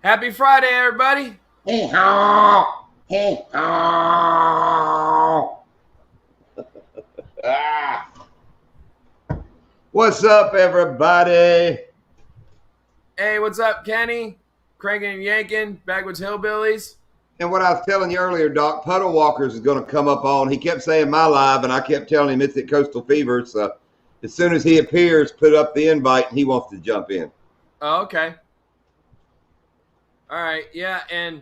Happy Friday, everybody. Hey haw! Hey haw! What's up, everybody? Hey, what's up, Kenny? Cranking and yanking, Backwoods Hillbillies. And what I was telling you earlier, Doc, Puddle Walkers is going to come up on. He kept saying my live, and I kept telling him it's at Coastal Fever. So as soon as he appears, put up the invite, and he wants to jump in. Oh, okay. All right, yeah, and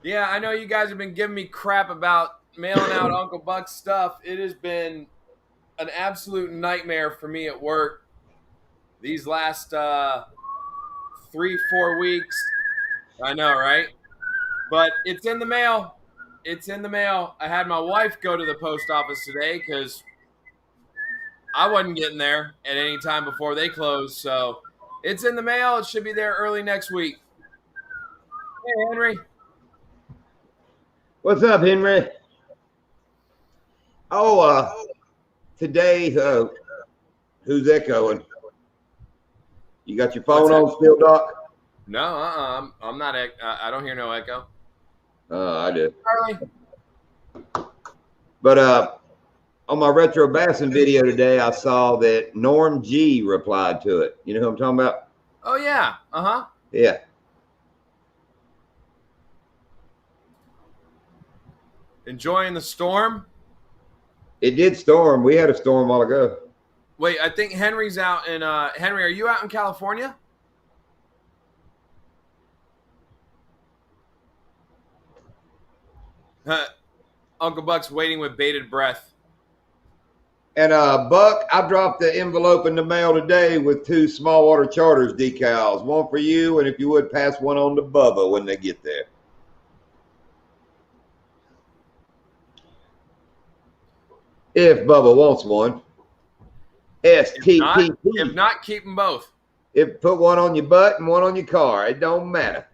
yeah, I know you guys have been giving me crap about mailing out Uncle Buck's stuff. It has been an absolute nightmare for me at work these last 3-4 weeks. I know, right? But it's in the mail. It's in the mail. I had my wife go to the post office today because I wasn't getting there at any time before they closed. So it's in the mail. It should be there early next week. Hey, Henry. What's up, Henry? Today, who's echoing? You got your phone on still, Doc? No, I'm not. I don't hear no echo. I did. Charlie. But on my retro bassin video today, I saw that Norm G replied to it. You know who I'm talking about? Oh yeah. Yeah. Enjoying the storm. It did storm. We had a storm a while ago. Wait, I think Henry's out in. Henry, are you out in California? Uncle Buck's waiting with bated breath. And Buck, I dropped the envelope in the mail today with 2 small water charters decals. One for you, and if you would, pass one on to Bubba when they get there. If Bubba wants one. STTP. If not, keep them both. If put one on your butt and one on your car. It don't matter.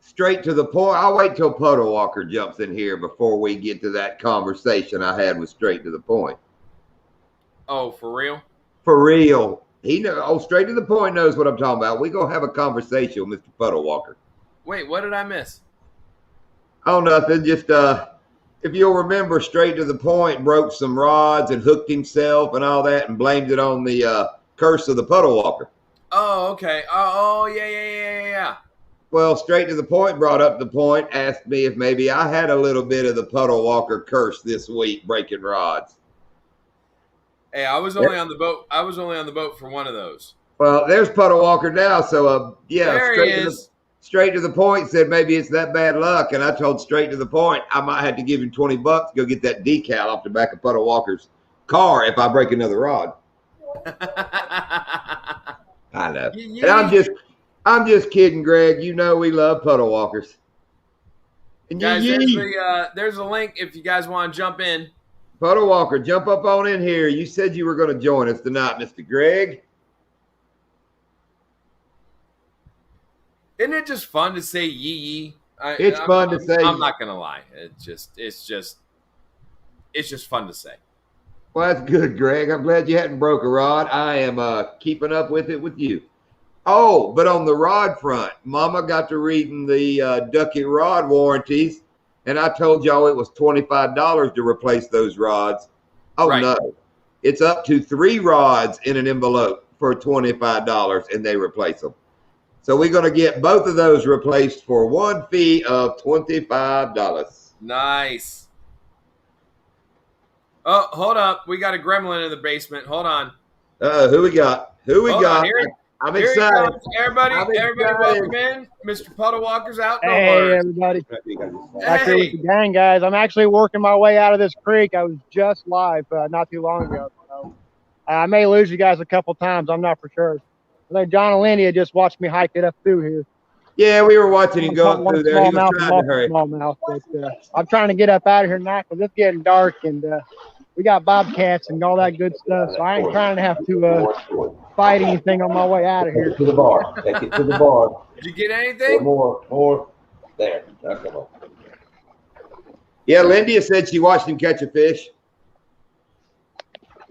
Straight to the point. I'll wait till Puddle Walker jumps in here before we get to that conversation I had with Straight to the Point. Oh, for real? For real. He know. Oh, Straight to the Point knows what I'm talking about. We're going to have a conversation with Mr. Puddle Walker. Wait, what did I miss? Oh, nothing. Just if you'll remember, Straight to the Point broke some rods and hooked himself and all that and blamed it on the curse of the Puddle Walker. Oh, okay. Oh, yeah. Well, Straight to the Point brought up the point, asked me if maybe I had a little bit of the Puddle Walker curse this week, breaking rods. Hey, I was only on the boat. I was only on the boat for one of those. Well, there's Puddle Walker now. So, yeah, there he is. Straight to the Point said maybe it's that bad luck. And I told Straight to the Point I might have to give him $20 to go get that decal off the back of Puddle Walker's car if I break another rod. I know. And I'm just kidding, Greg. You know we love Puddle Walkers. And guys, there's a link if you guys want to jump in. Puddle Walker, jump up on in here. You said you were going to join us tonight, Mr. Greg. Isn't it just fun to say yee? It's fun to say. I'm not gonna lie. It's just fun to say. Well, that's good, Greg. I'm glad you hadn't broke a rod. I am keeping up with it with you. Oh, but on the rod front, Mama got to reading the Ducky rod warranties, and I told y'all it was $25 to replace those rods. Oh, right. No. It's up to 3 rods in an envelope for $25, and they replace them. So we're going to get both of those replaced for one fee of $25. Nice. Oh, hold up. We got a gremlin in the basement. Hold on. Who we got? I'm excited. Everybody welcome in. Mr. Puddle Walker's out. Hey, everybody. Back here with the gang, guys. I'm actually working my way out of this creek. I was just live not too long ago. So I may lose you guys a couple times. I'm not for sure. I think John and Lindy had just watched me hike it up through here. Yeah, we were watching him go through there. He was trying to hurry. I'm trying to get up out of here now because it's getting dark and we got bobcats and all that good stuff. So I ain't trying to have to fight anything on my way out of here. To the bar. Take it to the bar. Did you get anything? More. There. Now, come on. Yeah, Lindy said she watched him catch a fish.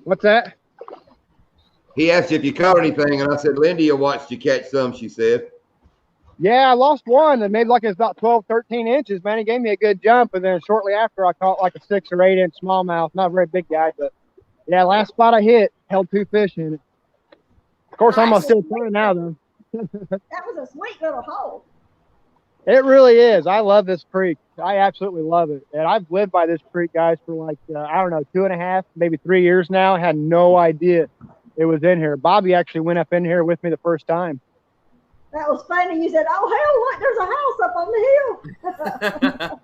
What's that? He asked you if you caught anything, and I said, Lindy watched you catch some, she said. Yeah, I lost one, and maybe like it's about 12, 13 inches, man. He gave me a good jump, and then shortly after, I caught like a 6 or 8 inch smallmouth. Not a very big guy, but yeah, last spot I hit held 2 fish in it. Of course, I'm still trying now, though. That was a sweet little hole. It really is. I love this creek. I absolutely love it. And I've lived by this creek, guys, for like, I don't know, 2.5, maybe 3 years now. I had no idea it was in here. Bobby actually went up in here with me the first time. That was funny. You said, oh, hell, look, there's a house up on the hill.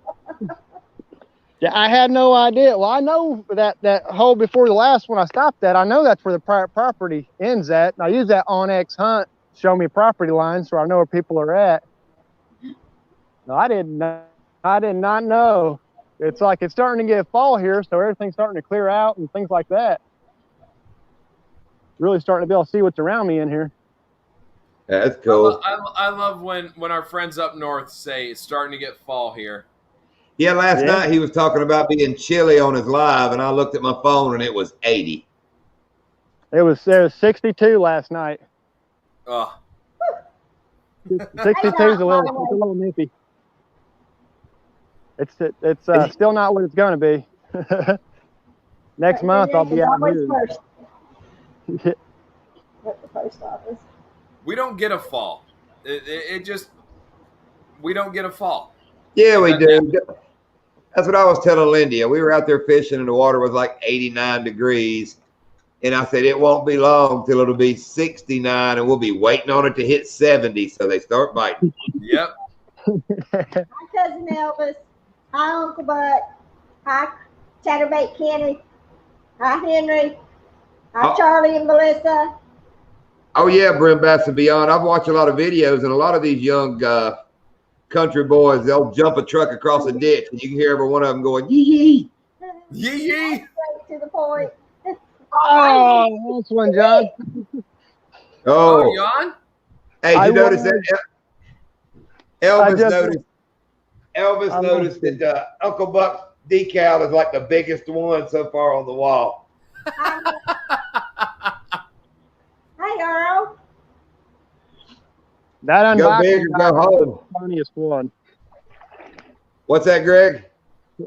Yeah, I had no idea. Well, I know that hole before the last one I stopped at, I know that's where the private property ends at. And I use that OnX Hunt to show me property lines so I know where people are at. No, I did not know. It's like it's starting to get fall here, so everything's starting to clear out and things like that. Really starting to be able to see what's around me in here. That's cool. I love when our friends up north say it's starting to get fall here. Yeah, last night he was talking about being chilly on his live, and I looked at my phone and it was 80. It was 62 last night. Oh. 62 is a little nippy. It's still not what it's going to be. Next month I'll be out here. At the post office. We don't get a fall. It just, we don't get a fall. Yeah, we do. That's what I was telling Lindy. We were out there fishing and the water was like 89 degrees. And I said, it won't be long till it'll be 69 and we'll be waiting on it to hit 70 so they start biting. Yep. Hi, Cousin Elvis. Hi, Uncle Buck. Hi, Chatterbait Kenny. Hi, Henry. Hi, Charlie and Melissa. Oh, yeah, Brim Bass and Beyond. I've watched a lot of videos, and a lot of these young country boys, they'll jump a truck across a ditch, and you can hear every one of them going, yee-yee. Yee-yee. Straight to the point. Oh, that's one, John. Oh, Jan? hey, did you notice that? Elvis noticed that Uncle Buck's decal is like the biggest one so far on the wall. Hey, Earl. That Go big or go home. Funniest one. What's that, Greg?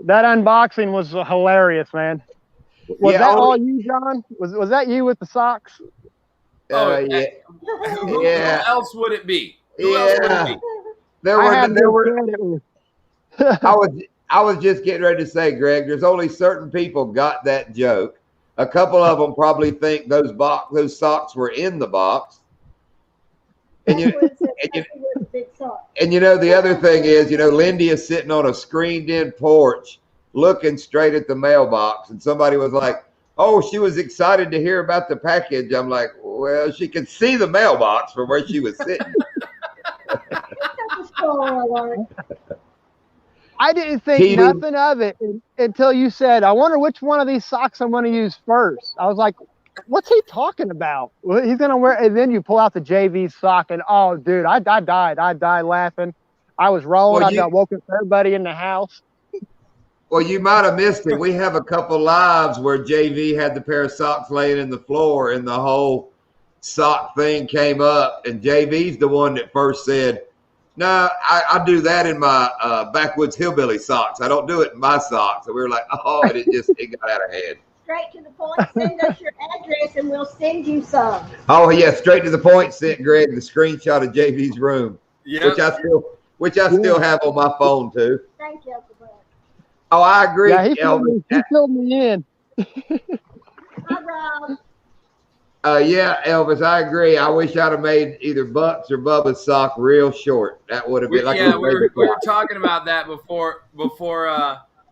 That unboxing was hilarious, man. Was that all you, John? Was that you with the socks? Yeah. Who else would it be? Who else would it be? There were. I was just getting ready to say, Greg, there's only certain people got that joke. A couple of them probably think those socks were in the box. And you know, the other thing is, you know, Lindy is sitting on a screened-in porch looking straight at the mailbox, and somebody was like, oh, she was excited to hear about the package. I'm like, well, she could see the mailbox from where she was sitting. I didn't think nothing of it until you said, I wonder which one of these socks I'm going to use first. I was like, what's he talking about? Well, he's going to wear, and then you pull out the JV sock, and oh, dude, I died laughing. I was rolling. I got woken up everybody in the house. Well, you might have missed it. We have a couple lives where JV had the pair of socks laying in the floor, and the whole sock thing came up, and JV's the one that first said, no, I do that in my backwoods hillbilly socks. I don't do it in my socks. And we were like, oh, and it got out of hand. Straight to the point. Send us your address and we'll send you some. Oh, yeah, straight to the point. Sent Greg the screenshot of JV's room, which I still have on my phone too. Thank you, Uncle Buck. Oh, I agree. Yeah, he filled me in. Hi, Rob. Yeah, Elvis, I agree. I wish I'd have made either Buck's or Bubba's sock real short. That would have been like we were talking about that before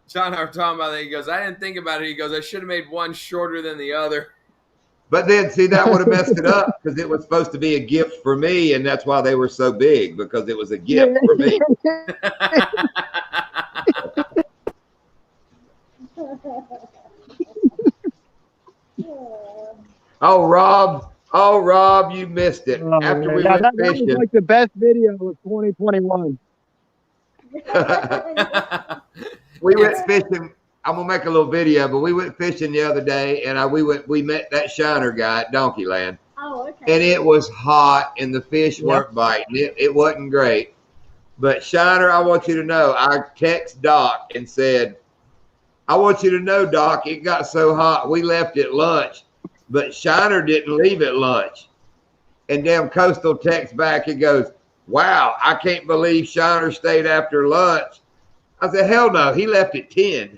John and I were talking about that. He goes, I didn't think about it. He goes, I should have made one shorter than the other. But then, see, that would have messed it up because it was supposed to be a gift for me, and that's why they were so big, because it was a gift for me. Oh, Rob, you missed it. After we went fishing. That was like the best video of 2021. We went fishing. I'm gonna make a little video, but we went fishing the other day, and we met that Shiner guy at Donkeyland. and it was hot, and the fish weren't biting. It wasn't great. But Shiner, I want you to know, I text Doc and said, I want you to know, Doc, it got so hot, we left at lunch, but Shiner didn't leave at lunch. And damn Coastal texts back and goes, wow, I can't believe Shiner stayed after lunch. I said, hell no, he left at 10.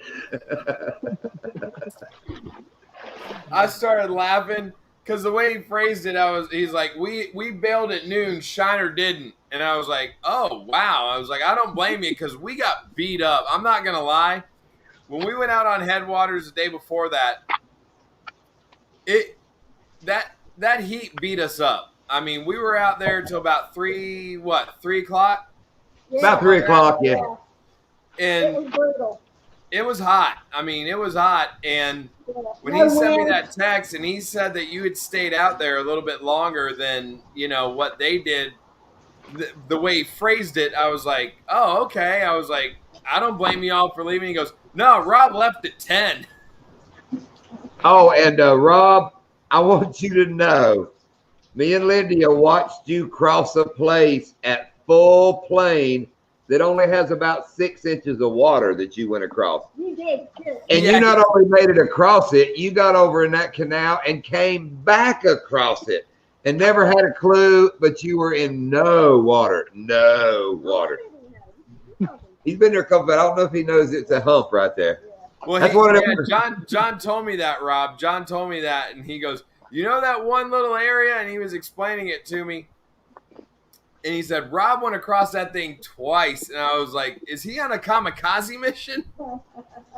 I started laughing because the way he phrased it, he's like, we bailed at noon, Shiner didn't. And I was like, oh, wow. I was like, I don't blame you because we got beat up. I'm not going to lie. When we went out on Headwaters the day before that, that heat beat us up. I mean, we were out there till about 3 o'clock? Yeah. About 3 o'clock, yeah. And it was brutal. It was hot. I mean, it was hot. And when he sent me that text and he said that you had stayed out there a little bit longer than, what they did, the way he phrased it, I was like, oh, okay. I was like, I don't blame y'all for leaving. He goes, no, Rob left at 10. Oh, and Rob, I want you to know, me and Lydia watched you cross a place at full plane that only has about 6 inches of water that you went across. You did too. And you not only made it across it, you got over in that canal and came back across it and never had a clue, but you were in no water. No water. He's been there a couple, but I don't know if he knows it's a hump right there. Well, that's John told me that, Rob. John told me that, and he goes, you know that one little area? And he was explaining it to me. And he said, Rob went across that thing twice. And I was like, is he on a kamikaze mission?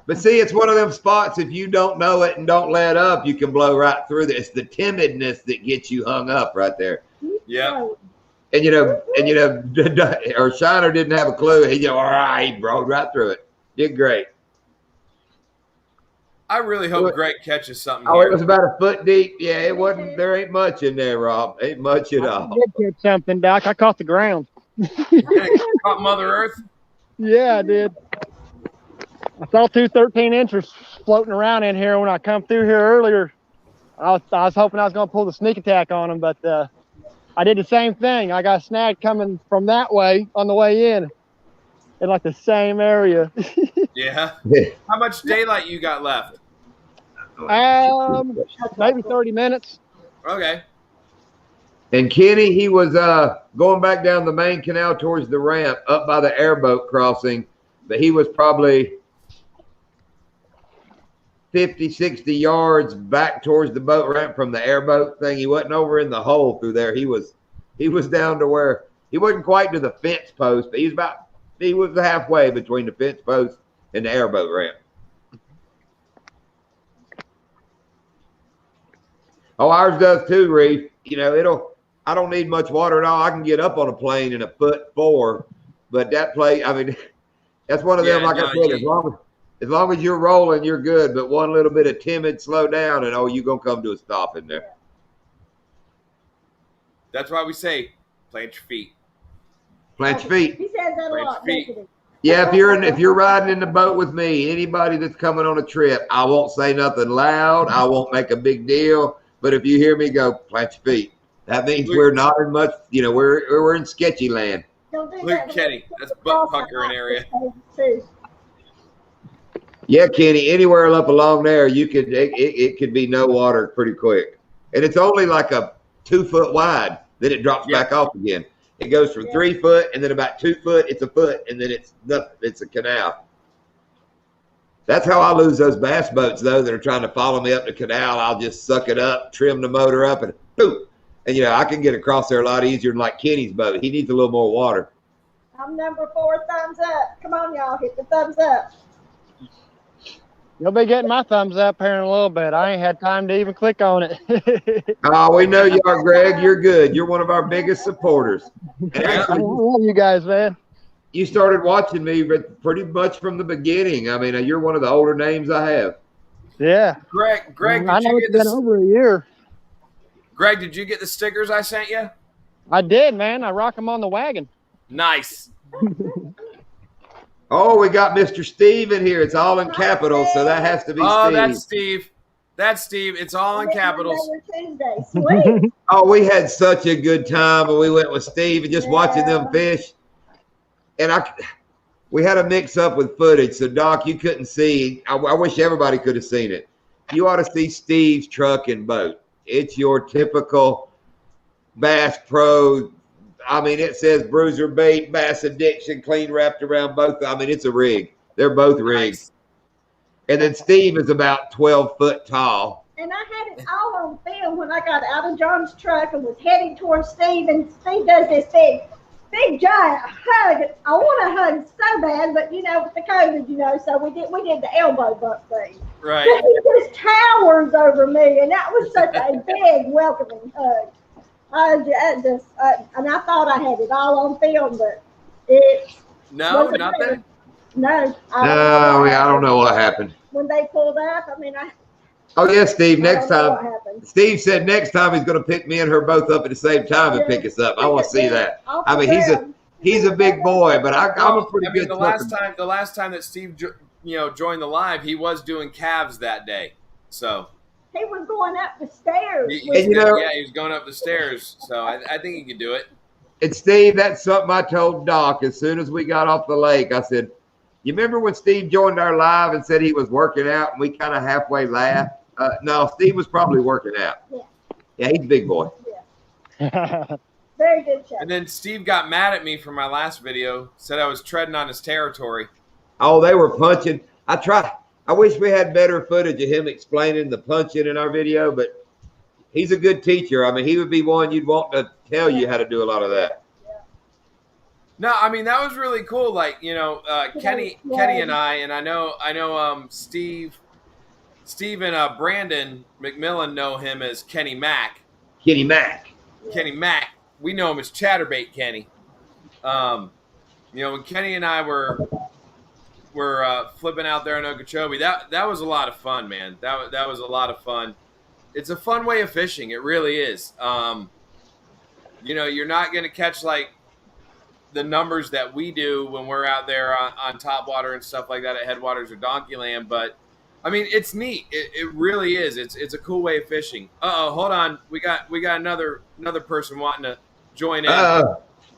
But see, it's one of them spots, if you don't know it and don't let up, you can blow right through it. It's the timidness that gets you hung up right there. Yeah. And, or Shiner didn't have a clue. He all right, he rode right through it. Did great. I really hope Greg catches something. Oh, it was about a foot deep. Yeah, it wasn't. There ain't much in there, Rob. Ain't much at all. I did catch something, Doc. I caught the ground. Caught Mother Earth? Yeah, I did. I saw 2 13-inchers floating around in here when I come through here earlier. I was hoping I was going to pull the sneak attack on them, but I did the same thing. I got snagged coming from that way on the way in like the same area. Yeah. How much daylight you got left? Maybe 30 minutes. Okay. And Kenny, he was going back down the main canal towards the ramp up by the airboat crossing, but he was probably 50, 60 yards back towards the boat ramp from the airboat thing. He wasn't over in the hole through there. He was down to where he wasn't quite to the fence post, but he was halfway between the fence post and the airboat ramp. Oh, ours does too, Reef. I don't need much water at all. I can get up on a plane in 1'4", but that plane, I mean, that's one of them, like I said, as long as you're rolling, you're good. But one little bit of timid slow down and you're going to come to a stop in there. That's why we say, plant your feet. Plant your feet. He says that a lot. Yeah, if you're riding in the boat with me, anybody that's coming on a trip, I won't say nothing loud. I won't make a big deal. But if you hear me go, plant your feet, that means we're not in much. We're in sketchy land. Luke Kenny, that's butt puckering area. Yeah, Kenny, anywhere up along there, it could be no water pretty quick, and it's only like a 2 foot wide. Then it drops back off again. It goes from 3 foot, and then about 2 foot, it's a foot, and then it's nothing. It's a canal. That's how I lose those bass boats, though, that are trying to follow me up the canal. I'll just suck it up, trim the motor up, and boom. And, I can get across there a lot easier than like Kenny's boat. He needs a little more water. I'm number 4, thumbs up. Come on, y'all, hit the thumbs up. You'll be getting my thumbs up here in a little bit. I ain't had time to even click on it. Oh, we know you are, Greg. You're good. You're one of our biggest supporters. And actually, I love you guys, man. You started watching me pretty much from the beginning. I mean, you're one of the older names I have. Yeah. Greg, I know it's been over a year. Greg, did you get the stickers I sent you? I did, man. I rock them on the wagon. Nice. Oh, we got Mr. Steve in here. It's all in capitals, so that has to be Steve. Oh, that's Steve. That's Steve. It's all in capitals. Tuesday. Sweet. Oh, we had such a good time when we went with Steve and just watching them fish. And we had a mix up with footage. So Doc, you couldn't see. I wish everybody could have seen it. You ought to see Steve's truck and boat. It's your typical Bass Pro. I mean, it says Bruiser Bait, Bass Addiction, clean wrapped around both. I mean, it's a rig. They're both rigs. Nice. And then Steve is about 12 foot tall. And I had it all on film when I got out of John's truck and was heading towards Steve. And Steve does this big giant hug. I want to hug so bad, but with the COVID, so we did the elbow bump thing. Right. But he just towers over me, and that was such a big welcoming hug. And I thought I had it all on film, but it no, nothing. No, I don't know what happened. When they pulled up, Oh yeah, Steve. Next time, Steve said next time he's going to pick me and her both up at the same time and pick us up. I want to see that. I mean, he's a big boy, but I'm a pretty good. The last time that Steve joined the live, he was doing calves that day, so he was going up the stairs. He was going up the stairs, so I think he could do it. And Steve, that's something I told Doc as soon as we got off the lake. I said, "You remember when Steve joined our live and said he was working out, and we kind of halfway laughed?" No, Steve was probably working out. Yeah, he's a big boy. Yeah. Very good show. And then Steve got mad at me for my last video, said I was treading on his territory. Oh, they were punching. I wish we had better footage of him explaining the punching in our video, but he's a good teacher. I mean, he would be one you'd want to tell you how to do a lot of that. No, I mean, that was really cool. Like, Kenny and I know Steve and Brandon McMillan know him as Kenny Mac. Kenny Mac. We know him as Chatterbait Kenny. When Kenny and I were flipping out there in Okeechobee, that was a lot of fun, man. That was a lot of fun. It's a fun way of fishing. It really is. You're not going to catch like the numbers that we do when we're out there on topwater and stuff like that at Headwaters or Donkeyland, but I mean, it's neat. It really is. It's a cool way of fishing. Hold on. We got another person wanting to join in.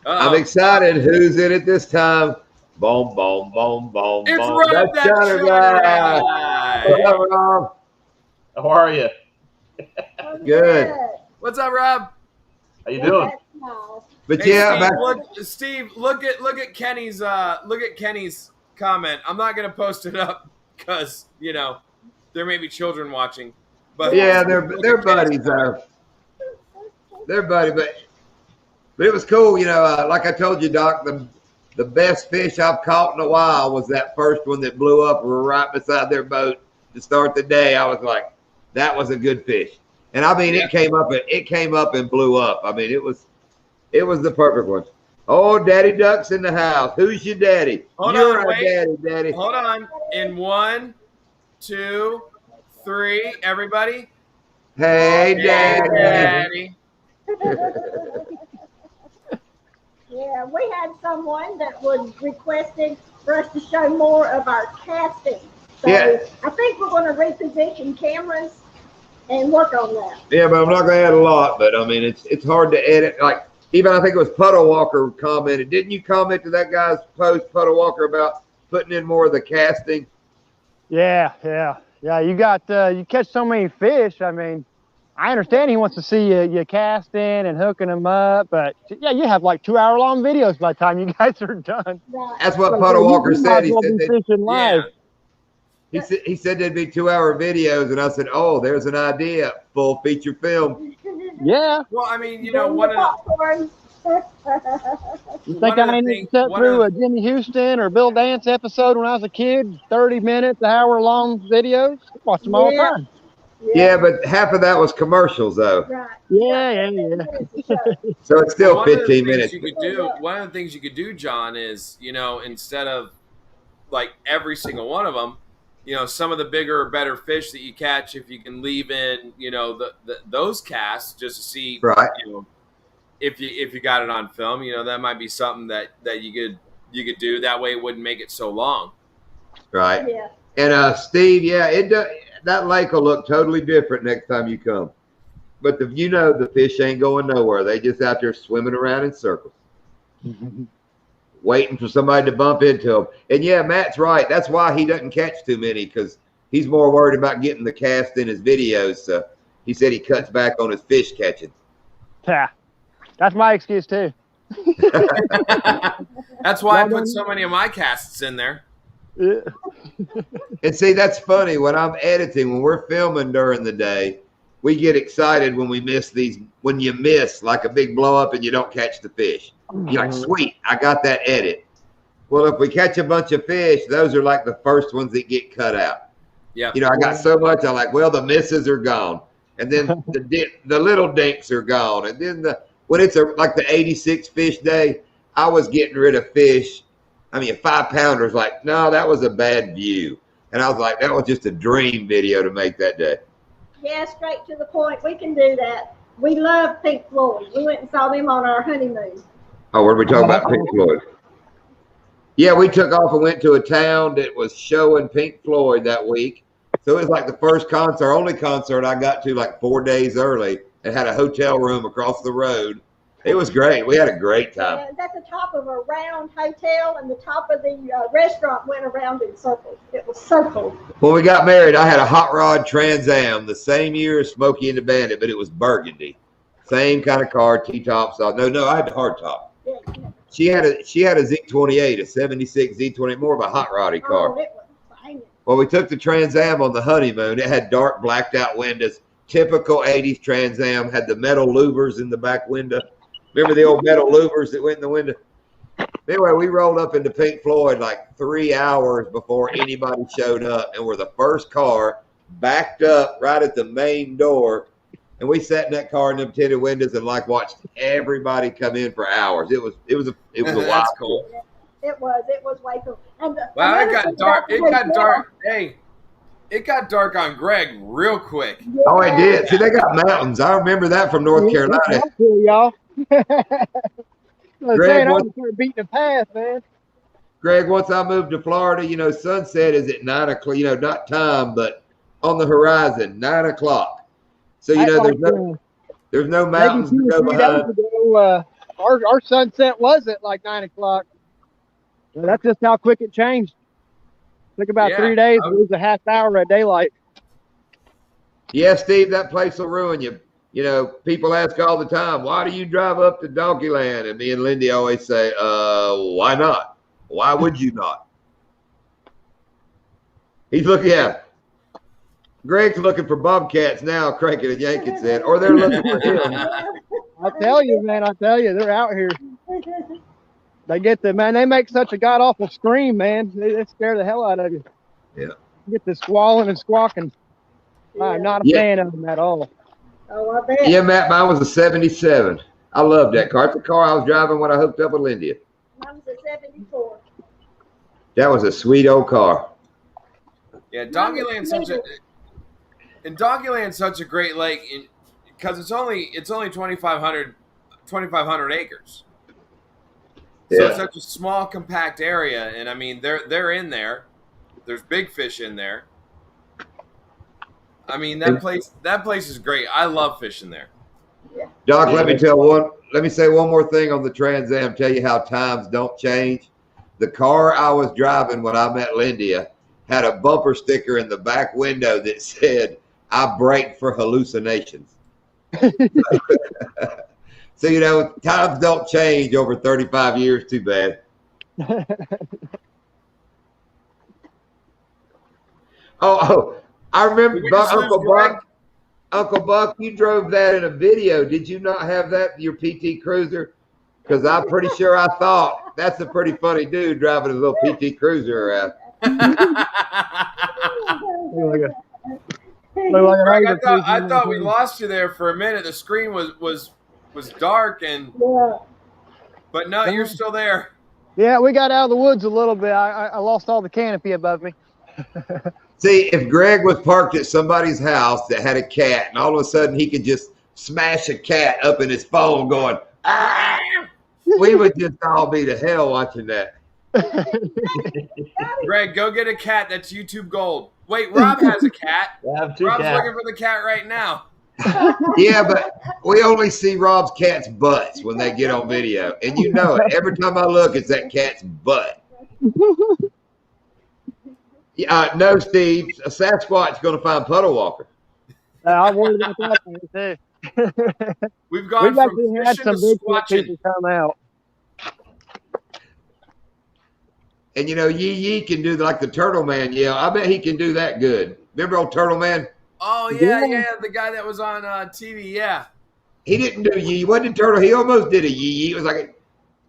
I'm excited. Who's in it this time? Boom, boom, boom, boom, it's boom. Rob, That's Shutter Guy. What's up, Rob? How are you? Good. What's up, Rob? How you doing? But hey, Steve, look at Kenny's comment. I'm not gonna post it up because there may be children watching. But yeah, they're buddies. They're buddies, but it was cool. Like I told you, Doc, the best fish I've caught in a while was that first one that blew up right beside their boat to start the day. I was like, that was a good fish. And I mean, it came up and blew up. I mean, it was the perfect one. Oh, Daddy Duck's in the house. Who's your daddy? You're our daddy. Hold on. In 1, 2, 3, everybody. Hey, Daddy. Yeah, we had someone that was requesting for us to show more of our casting. So I think we're going to reposition cameras and work on that. Yeah, but I'm not going to add a lot. But I mean, it's hard to edit. Like even I think it was Puddle Walker commented. Didn't you comment to that guy's post, Puddle Walker, about putting in more of the casting? Yeah. You got you catch so many fish. I mean, I understand he wants to see you casting and hooking them up, but yeah, you have like 2-hour-long videos by the time you guys are done. That's what Puddle Walker said. He said fishing live. He said there'd be 2-hour videos, and I said, "Oh, there's an idea, full feature film." Yeah. Well, I mean, one of the You think I need to sit through a Jimmy Houston or Bill Dance episode when I was a kid? 30 minutes, hour-long videos. Watch them all the time. Yeah, but half of that was commercials, though. Right. Yeah. So it's still 15 minutes. One of the things you could do, John, is instead of like every single one of them, some of the bigger or better fish that you catch, if you can leave in, those casts just to see, right. If you got it on film, that might be something that you could do. That way, it wouldn't make it so long. Right. Yeah. And Steve, it does. that lake will look totally different next time you come. But the fish ain't going nowhere. They just out there swimming around in circles, waiting for somebody to bump into them. And yeah, Matt's right. That's why he doesn't catch too many, because he's more worried about getting the cast in his videos. So he said he cuts back on his fish catching. Yeah, that's my excuse too. That's why I put so many of my casts in there. Yeah. And see, that's funny. When I'm editing, when we're filming during the day, we get excited when we miss these. When you miss like a big blow up and you don't catch the fish, you're like, sweet, I got that edit. Well, if we catch a bunch of fish, those are like the first ones that get cut out. Yeah. I got so much. I'm like, well, the misses are gone, and then the little dinks are gone, and then when it's like the 86 fish day, I was getting rid of fish. I mean, 5-pounders. Like, no, that was a bad view, and I was like, that was just a dream video to make that day. Yeah, straight to the point. We can do that. We love Pink Floyd. We went and saw them on our honeymoon. Oh, what are we talking about? Pink Floyd. Yeah, we took off and went to a town that was showing Pink Floyd that week. So it was like the first concert, only concert I got to like 4 days early, and had a hotel room across the road. It was great. We had a great time. And at the top of a round hotel, and the top of the restaurant went around in circles. It was so cool. When we got married, I had a hot rod Trans Am the same year as Smokey and the Bandit, but it was burgundy. Same kind of car, T-tops. No, I had the hard top. Yeah. She had a Z28, a 76 Z28, more of a hot roddy car. Oh, it was banging. Well, we took the Trans Am on the honeymoon. It had dark, blacked out windows. Typical 80s Trans Am, had the metal louvers in the back window. Remember the old metal louvers that went in the window? Anyway, we rolled up into Pink Floyd like 3 hours before anybody showed up, and we're the first car backed up right at the main door. And we sat in that car in them tinted windows and like watched everybody come in for hours. It was a wild. That's cool. It was way cool. And Wow, it got dark. It got dark. Hey, it got dark on Greg real quick. Yeah. Oh, it did. See, they got mountains. I remember that from North Carolina. That's cool, y'all. Greg, I was beating the path, man. Greg, once I moved to Florida, sunset is at 9 o'clock, not time, but on the horizon, 9 o'clock. So, there's no mountains to go behind. Ago, our sunset was at like 9 o'clock. So that's just how quick it changed. Took about 3 days to lose a half hour of daylight. Yeah, Steve, that place will ruin you. People ask all the time, why do you drive up to Donkeyland? And me and Lindy always say, why not? Why would you not? He's looking at Greg's looking for bobcats now, cranking and yanking said, or they're looking for him. I tell you, man, they're out here. They make such a god awful scream, man. They scare the hell out of you. Yeah. You get the squalling and squawking. I'm not a fan of them at all. Oh, I bet. Yeah, Matt, mine was a 77. I love that car. It's the car I was driving when I hooked up with Lindy. Mine was a 74. That was a sweet old car. Yeah, Donkeyland's such a great lake because it's only 2,500 acres. So it's such a small, compact area, and I mean they're in there. There's big fish in there. I mean that place is great. I love fishing there. Doc, let me say one more thing on the Trans Am. Tell you how times don't change. The car I was driving when I met Lindia had a bumper sticker in the back window that said, "I brake for hallucinations." So, times don't change over 35 years. Too bad. Oh, I remember Uncle Buck, you drove that in a video. Did you not have that, your PT Cruiser? Because I'm pretty sure I thought that's a pretty funny dude driving a little PT Cruiser around. Greg, I thought we lost you there for a minute. The screen was dark but no, you're still there. Yeah, we got out of the woods a little bit. I lost all the canopy above me. See, if Greg was parked at somebody's house that had a cat, and all of a sudden he could just smash a cat up in his phone going, ah, we would just all be to hell watching that. Greg, go get a cat. That's YouTube gold. Wait, Rob has a cat. I have two Rob's cats. looking for the cat right now. Yeah, but we only see Rob's cat's butts when they get on video. And you know it. Every time I look, it's that cat's butt. No, Steve. A Sasquatch's going to find Puddle Walker. I'm worried about that thing too. We've gone We've from actually had fishing some to big people squatching. come out. And you know, Yee can do like the Turtle Man yell. I bet he can do that good. Remember old Turtle Man? Oh, yeah, the guy that was on TV, yeah. He didn't do Yee. What did Turtle? He almost did a Yee. It was like a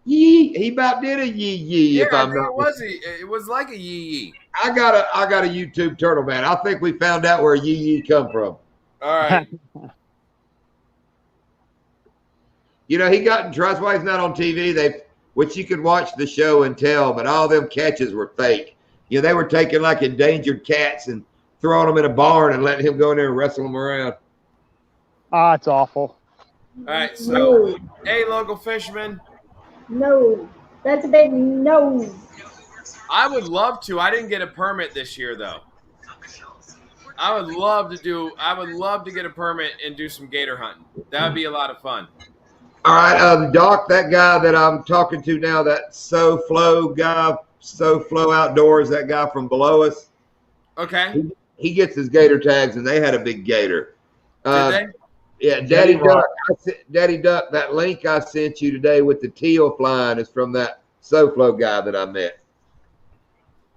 Yee. He about did a Yee. Yeah, If I I'm think not. it was like a yee. I got a YouTube Turtle Man. I think we found out where Yee come from. All right. You know, he got in trouble. That's why he's not on TV. Which you could watch the show and tell, but all them catches were fake. You know, they were taking like endangered cats and throwing them in a barn and letting him go in there and wrestle them around. Ah, it's awful. All right, so, hey, local fisherman. No, that's a big no. I would love to. I didn't get a permit this year, though. I would love to get a permit and do some gator hunting. That would be a lot of fun. All right, Doc, that guy that I'm talking to now, that SoFlo guy, SoFlo Outdoors, that guy from below us. Okay. He gets his gator tags, and they had a big gator. Did they? Yeah, Daddy Duck. Daddy Duck, that link I sent you today with the teal flying is from that SoFlo guy that I met.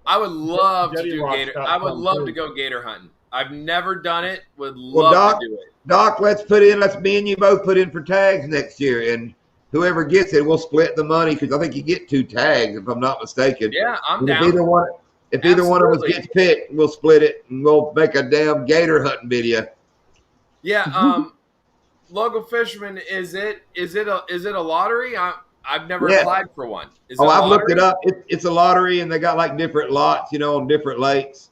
I would love to Jetty do Rock's gator. got I would some love too. to go gator hunting. I've never done it. Would Well, love to do it. Doc, let's me and you both put in for tags next year, and whoever gets it, we'll split the money because I think you get 2 tags if I'm not mistaken. Yeah, I'm And down. if either one of us Absolutely. gets picked, we'll split it and we'll make a damn gator hunting video. Yeah, local fisherman, is it a lottery? I've never Yeah. applied for one. Is Oh, it a I've looked lottery? it up. It's a lottery, and they got like different lots, you know, on different lakes.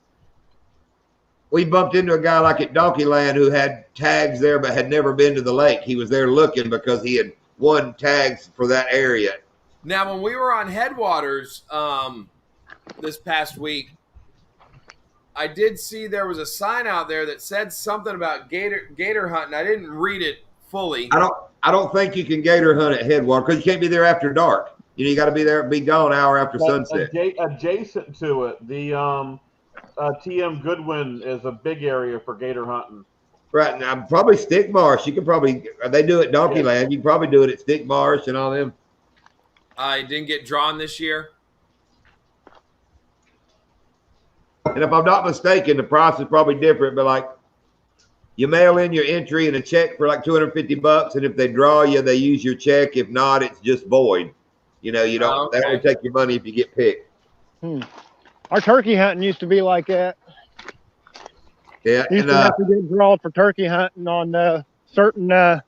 We bumped into a guy like at Donkeyland who had tags there but had never been to the lake. He was there looking because he had won tags for that area. Now, when we were on Headwaters this past week, I did see there was a sign out there that said something about gator hunting. I didn't read it fully. I don't think you can gator hunt at Headwater because you can't be there after dark. You know, you got to be there, be gone an hour after sunset. Adjacent to it, the TM Goodwin is a big area for gator hunting. Right now, probably Stick Marsh. You can probably they do it at Donkeyland. You can probably do it at Stick Marsh and all them. I didn't get drawn this year. And if I'm not mistaken, the price is probably different, but like you mail in your entry and a check for like $250, and if they draw you, they use your check. If not, it's just void. You know, you don't. They only take your money if you get picked. Our turkey hunting used to be like that. Yeah, You used to have to get drawn for turkey hunting on certain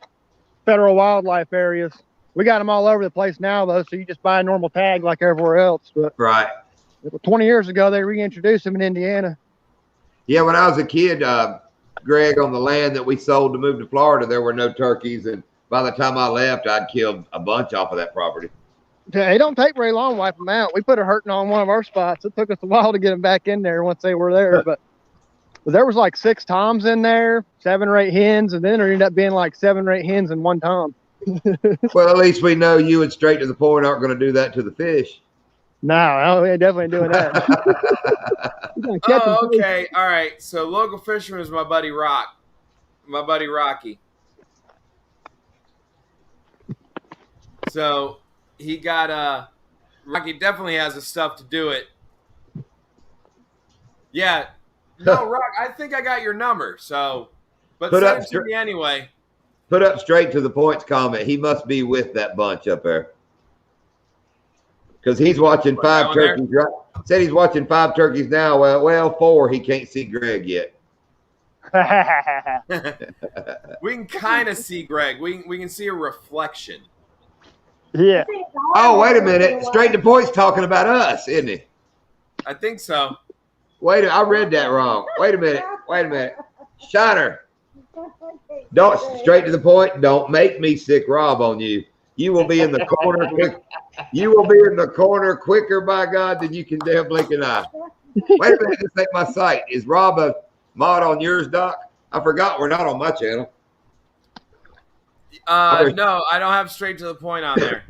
federal wildlife areas. We got them all over the place now, though, so you just buy a normal tag like everywhere else. But right. 20 years ago, they reintroduced them in Indiana. Yeah, when I was a kid, Greg, on the land that we sold to move to Florida, there were no turkeys, and by the time I left, I'd killed a bunch off of that property. It don't take very long to wipe them out. We put a hurting on one of our spots. It took us a while to get them back in there once they were there, but there was like 6 toms in there, 7 or 8 hens, and then there ended up being like 7 or 8 hens and 1 tom. Well, at least we know you and straight to the point aren't going to do that to the fish. No, we ain't definitely doing that. Oh, okay. All right. So local fisherman is my buddy Rocky. So he got Rocky definitely has the stuff to do it. Yeah. No, Rock, I think I got your number. So, but Put send up it to me anyway. Put up straight to the points comment. He must be with that bunch up there. Because he's watching 5 turkeys. Right? Said he's watching 5 turkeys now. Well, 4. He can't see Greg yet. We can kind of see Greg. We can see a reflection. Yeah. Oh, wait a minute. Straight to points talking about us, isn't he? I think so. Wait, I read that wrong. Wait a minute. Shiner. Don't straight to the point. Don't make me sick Rob on you. You will be in the corner quick. You will be in the corner quicker, by God, than you can damn blink an eye. Wait a minute, this ain't my site. Is Rob a mod on yours, Doc? I forgot we're not on my channel. No, I don't have straight to the point on there.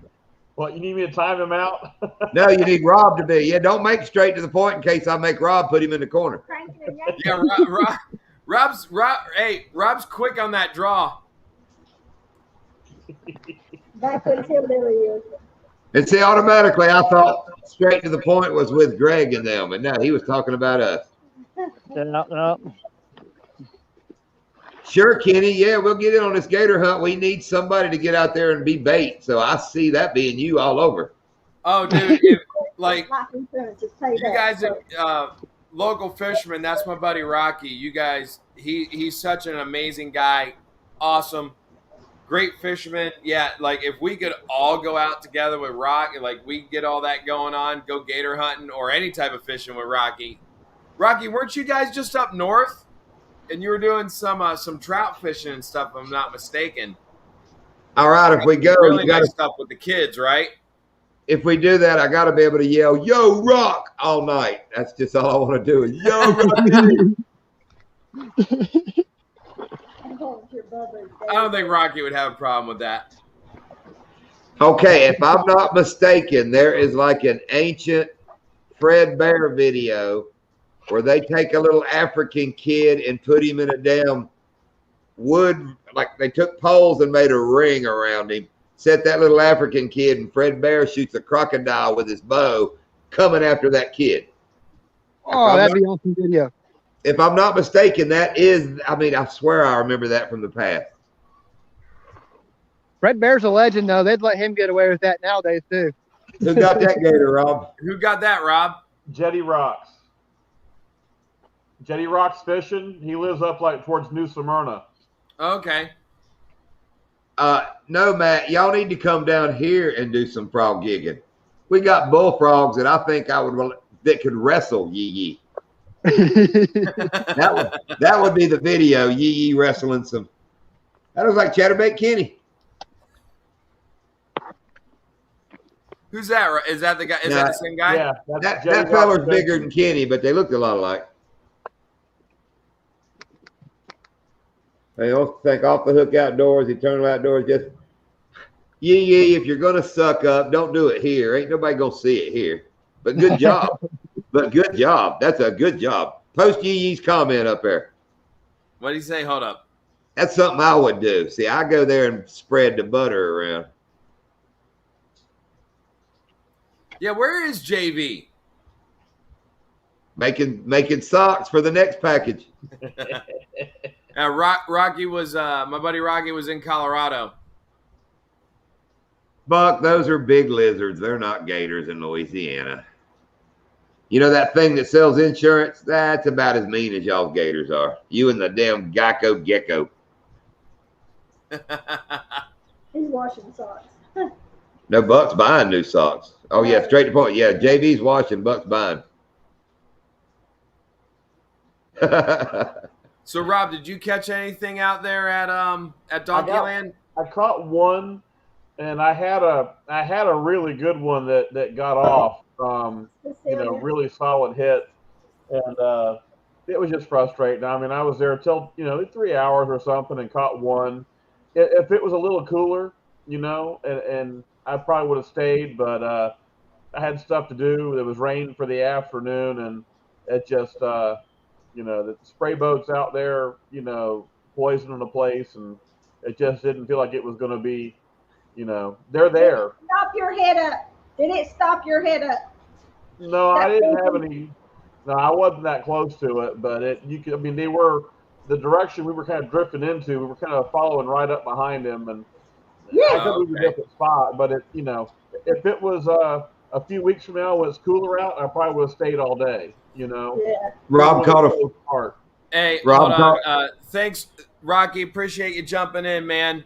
What, you need me to time him out? No, you need Rob to be. Yeah, don't make straight to the point in case I make Rob put him in the corner. Yeah, Rob's quick on that draw. That's what hillbilly is. And see, automatically, I thought straight to the point was with Greg and them, and no, he was talking about us. No. Sure, Kenny. Yeah, we'll get in on this gator hunt. We need somebody to get out there and be bait. So I see that being you all over. Oh, dude, if, like Life insurance is paid you up, guys, so. local fishermen. That's my buddy Rocky. You guys, he's such an amazing guy. Awesome, great fisherman. Yeah, like if we could all go out together with Rocky, like we get all that going on, go gator hunting or any type of fishing with Rocky. Rocky, weren't you guys just up north? And you were doing some trout fishing and stuff, if I'm not mistaken. All right, if we go, Really you gotta, nice stuff with the kids, right? if we do that, I got to be able to yell, "Yo, Rock!" all night. That's just all I want to do is, "Yo, Rocky!" I don't think Rocky would have a problem with that. Okay, if I'm not mistaken, there is like an ancient Fred Bear video where they take a little African kid and put him in a damn wood, like they took poles and made a ring around him, set that little African kid, and Fred Bear shoots a crocodile with his bow coming after that kid. Oh, that'd be awesome video. If I'm not mistaken, that is, I mean, I swear I remember that from the past. Fred Bear's a legend, though. They'd let him get away with that nowadays, too. Who got that gator, Rob? Who got that, Rob? Jetty Rocks. Jetty Rocks fishing. He lives up like towards New Smyrna. Okay. No, Matt, y'all need to come down here and do some frog gigging. We got bullfrogs that I think that could wrestle Yee Yee. that would be the video. Yee Yee wrestling some. That was like Chatterbait Kenny. Who's that? Is that the guy? Is that the same guy? Yeah, That feller's bigger than Kenny, but they looked a lot alike. They don't think Off the Hook Outdoors, Eternal Outdoors, just Yee Yee, if you're gonna suck up, don't do it here. Ain't nobody gonna see it here. But good job. But good job. That's a good job. Post Yee Yee's comment up there. What did he say? Hold up. That's something I would do. See, I go there and spread the butter around. Yeah, where is JV? Making socks for the next package. Rocky was my buddy Rocky was in Colorado. Buck, those are big lizards. They're not gators in Louisiana. You know that thing that sells insurance? That's about as mean as y'all's gators are. You and the damn Geico gecko. He's washing socks. No, Buck's buying new socks. Oh, yeah, straight to the point. Yeah, JV's washing, Buck's buying. So, Rob, did you catch anything out there at Donkeyland? I caught one, and I had a really good one that got off. Really solid hit, and it was just frustrating. I mean, I was there till 3 hours or something and caught one. If it was a little cooler, and I probably would have stayed, but I had stuff to do. It was rain for the afternoon, and it just the spray boats out there, poisoning the place, and it just didn't feel like it was going to be, they're there. Stop your head up. Did it stop your head up? No, I didn't have any. No, I wasn't that close to it, but they were the direction we were kind of drifting into. We were kind of following right up behind him, and I think we were a different spot. But if it was a few weeks from now when it's cooler out, I probably would have stayed all day. Yeah. Rob caught a part. Hey, Rob, hold on. Thanks, Rocky. Appreciate you jumping in, man.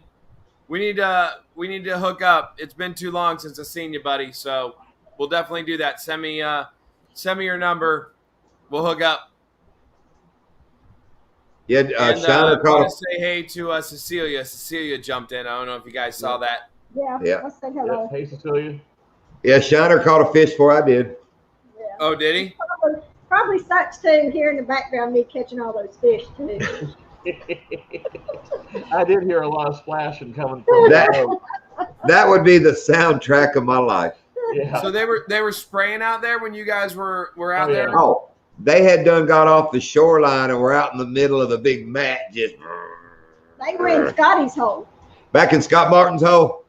We need to hook up. It's been too long since I've seen you, buddy. So we'll definitely do that. Send me your number. We'll hook up. Yeah, I want to say hey to Cecilia. Cecilia jumped in. I don't know if you guys saw that. Yeah. I said hello. Hey, Cecilia. Yeah, Shiner caught a fish before I did. Yeah. Oh, did he? Probably sucks too, here in the background, me catching all those fish too. I did hear a lot of splashing coming from That- the boat. That would be the soundtrack of my life. Yeah. So they were spraying out there when you guys were out Oh, yeah. there? Oh, they had done got off the shoreline and were out in the middle of the big mat, just They were in Scotty's hole. back in Scott Martin's hole.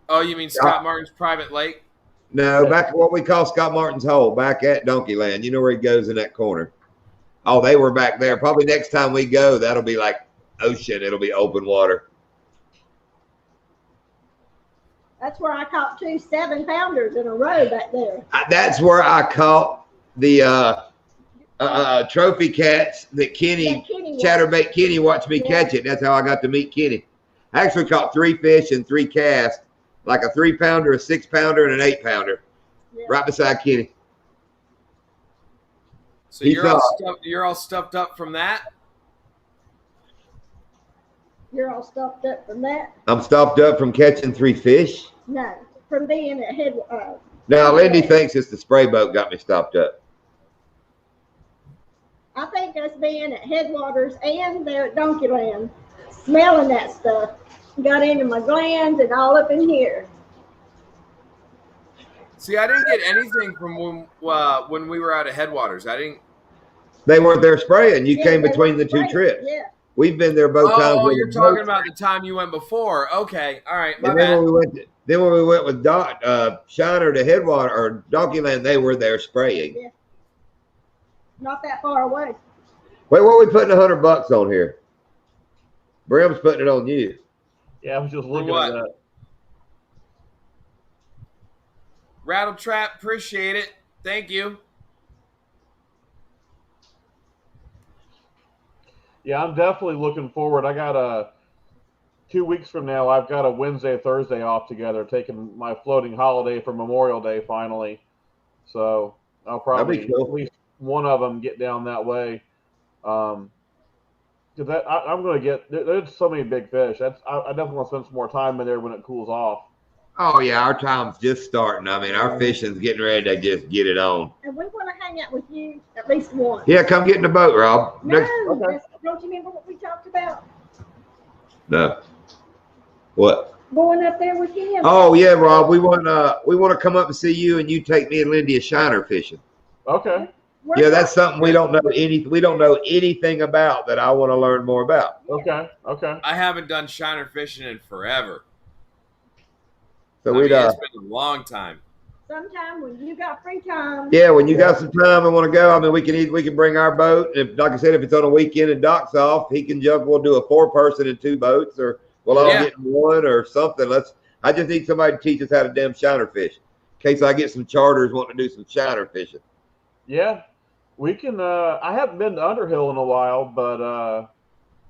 Oh, you mean Scott Martin's private lake? No, back at what we call Scott Martin's hole, back at Donkeyland. You know where he goes in that corner. Oh, they were back there. Probably next time we go, that'll be like ocean. It'll be open water. That's where I caught 2 7-pounders in a row back there. That's where I caught the trophy cats that Kenny, Chatterbait Kenny watched me catch it. That's how I got to meet Kenny. I actually caught 3 fish and 3 casts, like a 3-pounder, a 6-pounder, and an 8-pounder, right beside Kenny. So you're all stuffed up from that? You're all stuffed up from that? I'm stuffed up from catching 3 fish. No, from being at head. Now, Lindy thinks it's the spray boat got me stopped up. I think us being at Headwaters and there at Donkeyland, smelling that stuff, got into my glands and all up in here. See, I didn't get anything from when we were out at Headwaters. I didn't. They weren't there spraying. You came they between were the 2 spraying, trips. Yeah. We've been there both times. Oh, you're talking about the time you went before. Okay, all right, my And bad. then when we went with Shiner to Headwater or Donkeyland, they were there spraying. Yeah. Not that far away. Wait, what are we putting $100 on here? Brim's putting it on you. Yeah, I was just looking what? at that. Rattle Trap, appreciate it. Thank you. Yeah, I'm definitely looking forward. I got 2 weeks from now, I've got a Wednesday, Thursday off together, taking my floating holiday for Memorial Day finally. So I'll probably cool. at least one of them get down that way. I'm going to get there's so many big fish. I definitely want to spend some more time in there when it cools off. Oh yeah, our time's just starting. I mean, our fishing's getting ready to just get it on. And we want to hang out with you at least once. Yeah, come get in the boat, Rob. No, Okay. don't you remember what we talked about? No. What? Going up there with him. Oh yeah, Rob. We want to come up and see you, and you take me and Lindy a shiner fishing. Okay. Yeah, that's something we don't know anything about that I want to learn more about. Okay. I haven't done shiner fishing in forever. So I we'd mean, it's been a long time. Sometime when you got free time. yeah, when you got some time and want to go, I mean, we can bring our boat. If, like I said, if it's on a weekend and Doc's off, he can jump. We'll do a 4-person in 2 boats, or we'll all get in one or something. I just need somebody to teach us how to damn shiner fish, in case I get some charters wanting to do some shiner fishing. Yeah, we can. I haven't been to Underhill in a while, but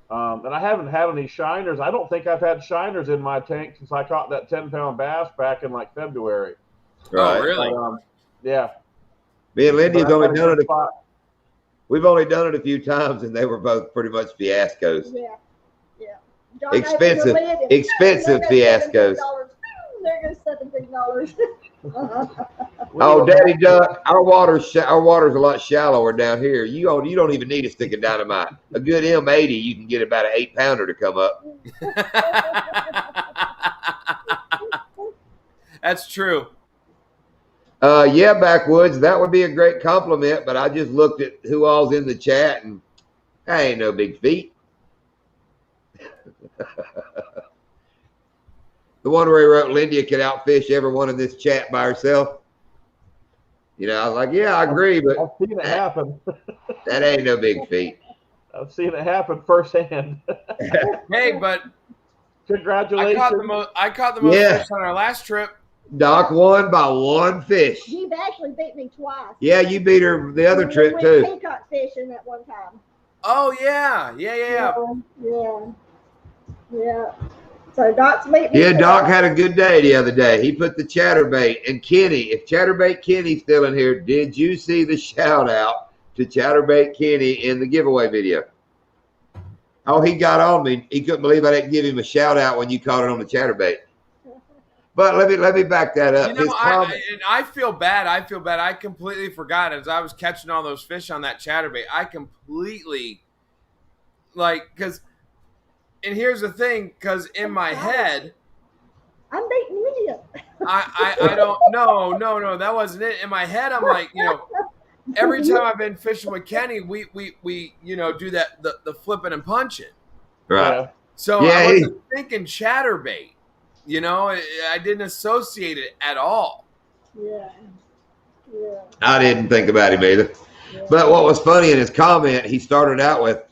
and I haven't had any shiners. I don't think I've had shiners in my tank since I caught that 10-pound bass back in like February. Right. Oh, really? Yeah. Me and Lindy's But I've only had a done good it. spot. We've only done it a few times, and they were both pretty much fiascos. Yeah. John Expensive- opened the lid and expensive there goes fiascos. $17. There goes $17. Oh, Daddy Duck, our water's a lot shallower down here. You don't even need a stick of dynamite. A good M80, you can get about an 8-pounder to come up. That's true. Yeah, Backwoods, that would be a great compliment, but I just looked at who all's in the chat, and that ain't no big feat. The one where he wrote Lindy could outfish everyone in this chat by herself. You know, I was like, yeah, I agree, but I've seen it happen. that ain't no big feat. I've seen it happen firsthand. Hey, but Congratulations. I caught the most Yeah. fish on our last trip. Doc won by 1 fish. You've actually beat me twice. Yeah, you beat her the other We trip went too. peacock fishing at one time. Oh yeah. Yeah. So Doc's beat me. Yeah, twice. Doc had a good day the other day. He put the chatterbait. And Kenny, if Chatterbait Kenny's still in here, did you see the shout out to Chatterbait Kenny in the giveaway video? Oh, he got on me. He couldn't believe I didn't give him a shout out when you caught it on the chatterbait. But let me back that up. You know, His comment. I feel bad. I feel bad. I completely forgot as I was catching all those fish on that chatterbait. I completely because, and here's the thing, because in my head, I'm beating you. I don't no, that wasn't it. In my head, I'm like, every time I've been fishing with Kenny, we do that the flipping and punching. Right. Yeah. So Yeah, I wasn't thinking chatterbait. I didn't associate it at all. Yeah. Yeah. I didn't think about him either. Yeah. But what was funny in his comment, he started out with,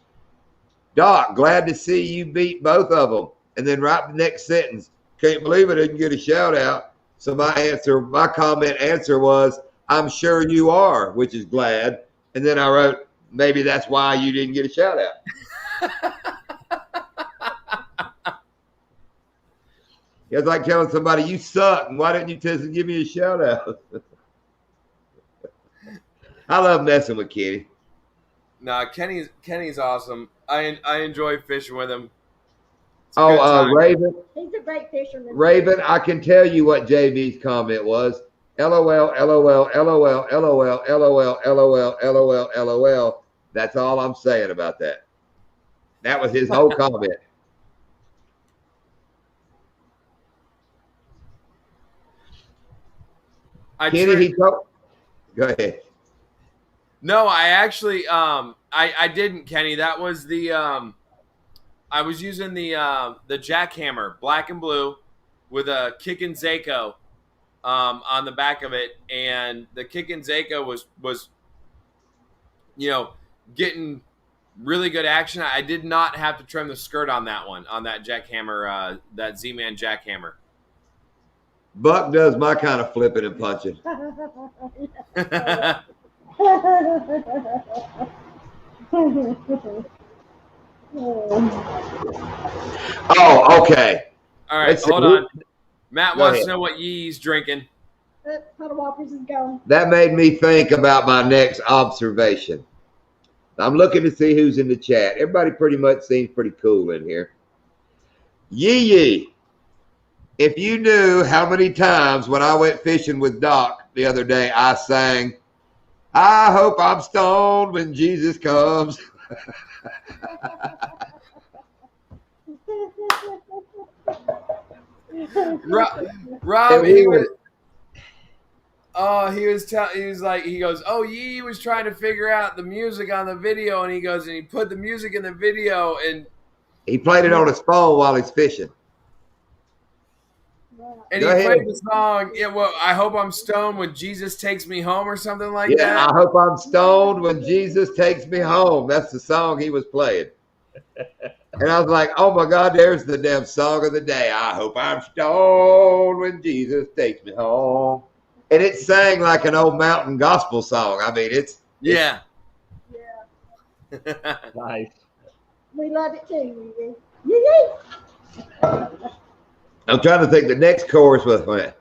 Doc, glad to see you beat both of them. And then right the next sentence, can't believe I didn't get a shout out. So my comment answer was, I'm sure you are, which is glad. And then I wrote, maybe that's why you didn't get a shout out. It's like telling somebody you suck, and why didn't you just give me a shout out? I love messing with Kenny. Nah, Kenny's awesome. I enjoy fishing with him. It's Raven. He's a great fisherman. Raven, I can tell you what JB's comment was. LOL, LOL, LOL, LOL, LOL, LOL, LOL, LOL. That's all I'm saying about that. That was his whole comment. Kenny, go ahead. No, I actually I didn't, Kenny. That was the I was using the jackhammer, black and blue, with a Kickin' Zako on the back of it, and the Kickin' Zako was getting really good action. I did not have to trim the skirt on that one, on that jackhammer, that Z-Man jackhammer. Buck does my kind of flipping and punching. Oh, okay. All right, hold on. Matt wants to know what Yee's drinking. Puddle Whoppers is gone. That made me think about my next observation. I'm looking to see who's in the chat. Everybody pretty much seems pretty cool in here. Yee, if you knew how many times when I went fishing with Doc the other day, I sang, I hope I'm stoned when Jesus comes. Rob, he was like, he goes, oh, Yee was trying to figure out the music on the video, and he goes, and he put the music in the video, and he played it on his phone while he's fishing. And he played the song, I hope I'm stoned when Jesus takes me home, or something like that. Yeah, I hope I'm stoned when Jesus takes me home. That's the song he was playing. And I was like, oh my God, there's the damn song of the day. I hope I'm stoned when Jesus takes me home. And it sang like an old mountain gospel song. I mean, yeah. Nice. We love it too. Yee. I'm trying to think the next chorus was when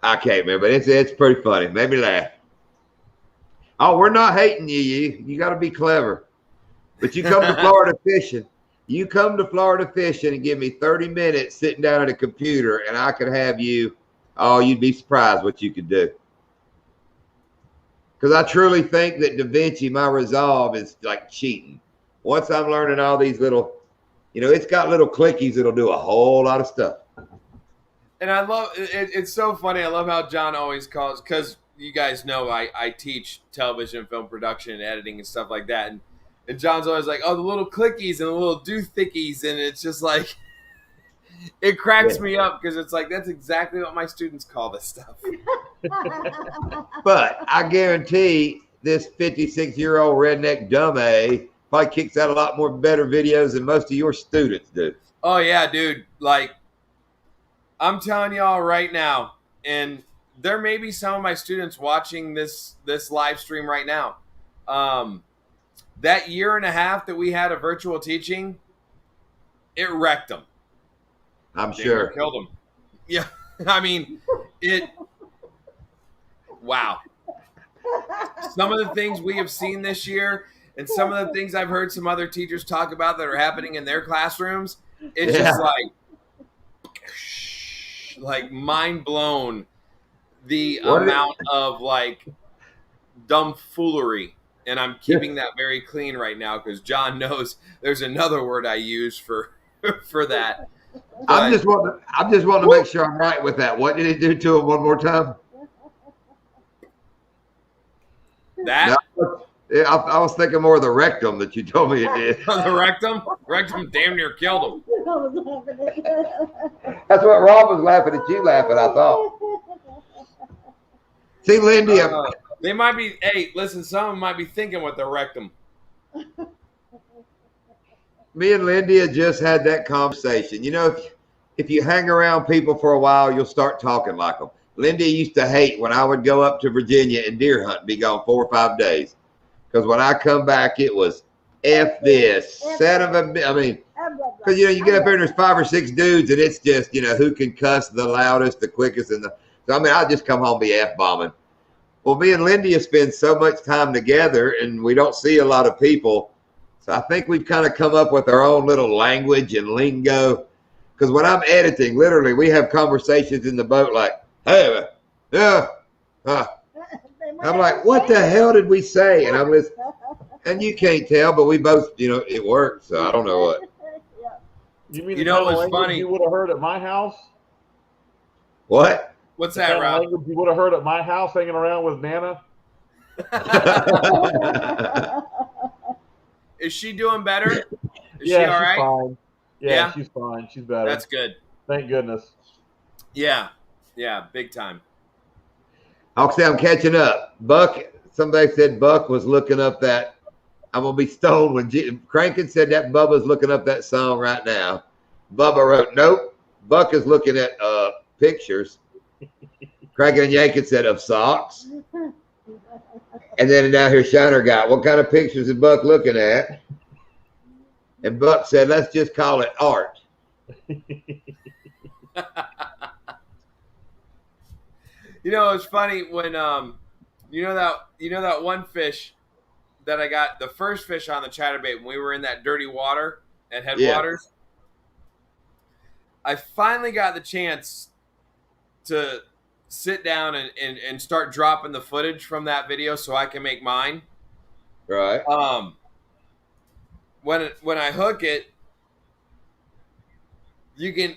I can't remember. It's pretty funny. Made me laugh. Oh, we're not hating you. You got to be clever. But you come to Florida fishing. You come to Florida fishing and give me 30 minutes sitting down at a computer, and I could have you. Oh, you'd be surprised what you could do. Because I truly think that Da Vinci, my resolve, is like cheating. Once I'm learning all these little, it's got little clickies that'll do a whole lot of stuff. And I love it. It's so funny. I love how John always calls, because you guys know I teach television and film production and editing and stuff like that. And John's always like, oh, the little clickies and the little do-thickies. And it's just like, it cracks me up, because it's like, that's exactly what my students call this stuff. But I guarantee this 56-year-old redneck dumb probably kicks out a lot more better videos than most of your students do. Oh, yeah, dude. Like, I'm telling y'all right now, and there may be some of my students watching this live stream right now. That year and a half that we had of virtual teaching, it wrecked them. I'm sure. Killed them. Yeah. I mean, wow. Some of the things we have seen this year, and some of the things I've heard some other teachers talk about that are happening in their classrooms, it's just like, like mind blown the What is- amount of like dumb foolery. And I'm keeping that very clean right now because John knows there's another word I use for that. I'm But just wanting to make sure I'm right with that. What did he do to him one more time? that Yeah, I was thinking more of the rectum that you told me it did. the rectum damn near killed him. That's what Rob was laughing at you laughing, I thought. See, Lindy, They might be. Hey, listen, some of them might be thinking with their rectum. me and Lindy had just had that conversation. You know, if you hang around people for a while, you'll start talking like them. Lindy used to hate when I would go up to Virginia and deer hunt and be gone 4 or 5 days. Because when I come back, it was F this, son of a, I mean, because, you get up there and there's 5 or 6 dudes and it's just, who can cuss the loudest, the quickest. So, I just come home and be F-bombing. Well, me and Lindy spend so much time together and we don't see a lot of people. So I think we've kind of come up with our own little language and lingo. Because when I'm editing, literally, we have conversations in the boat like, hey, yeah, I'm like, what the hell did we say? And I'm listening, and you can't tell, but we both, it worked. So I don't know what. You mean it was funny. You would have heard at my house? What? What's that, Rob? Language you would have heard at my house hanging around with Nana? Is she doing better? Is She's she all right? Fine. Yeah? Yeah, she's fine. She's better. That's good. Thank goodness. Yeah, big time. I'll say I'm catching up. Buck, somebody said Buck was looking up that I'm going to be stoned when Crankin said that Bubba's looking up that song right now. Bubba wrote, nope. Buck is looking at pictures. Crankin and Yankin said of socks. And then down here Shiner got, what kind of pictures is Buck looking at? And Buck said, let's just call it art. It's funny when that one fish that I got, the first fish on the chatterbait when we were in that dirty water at Headwaters. Yeah. I finally got the chance to sit down and start dropping the footage from that video so I can make mine. Right. When I hook it, you can,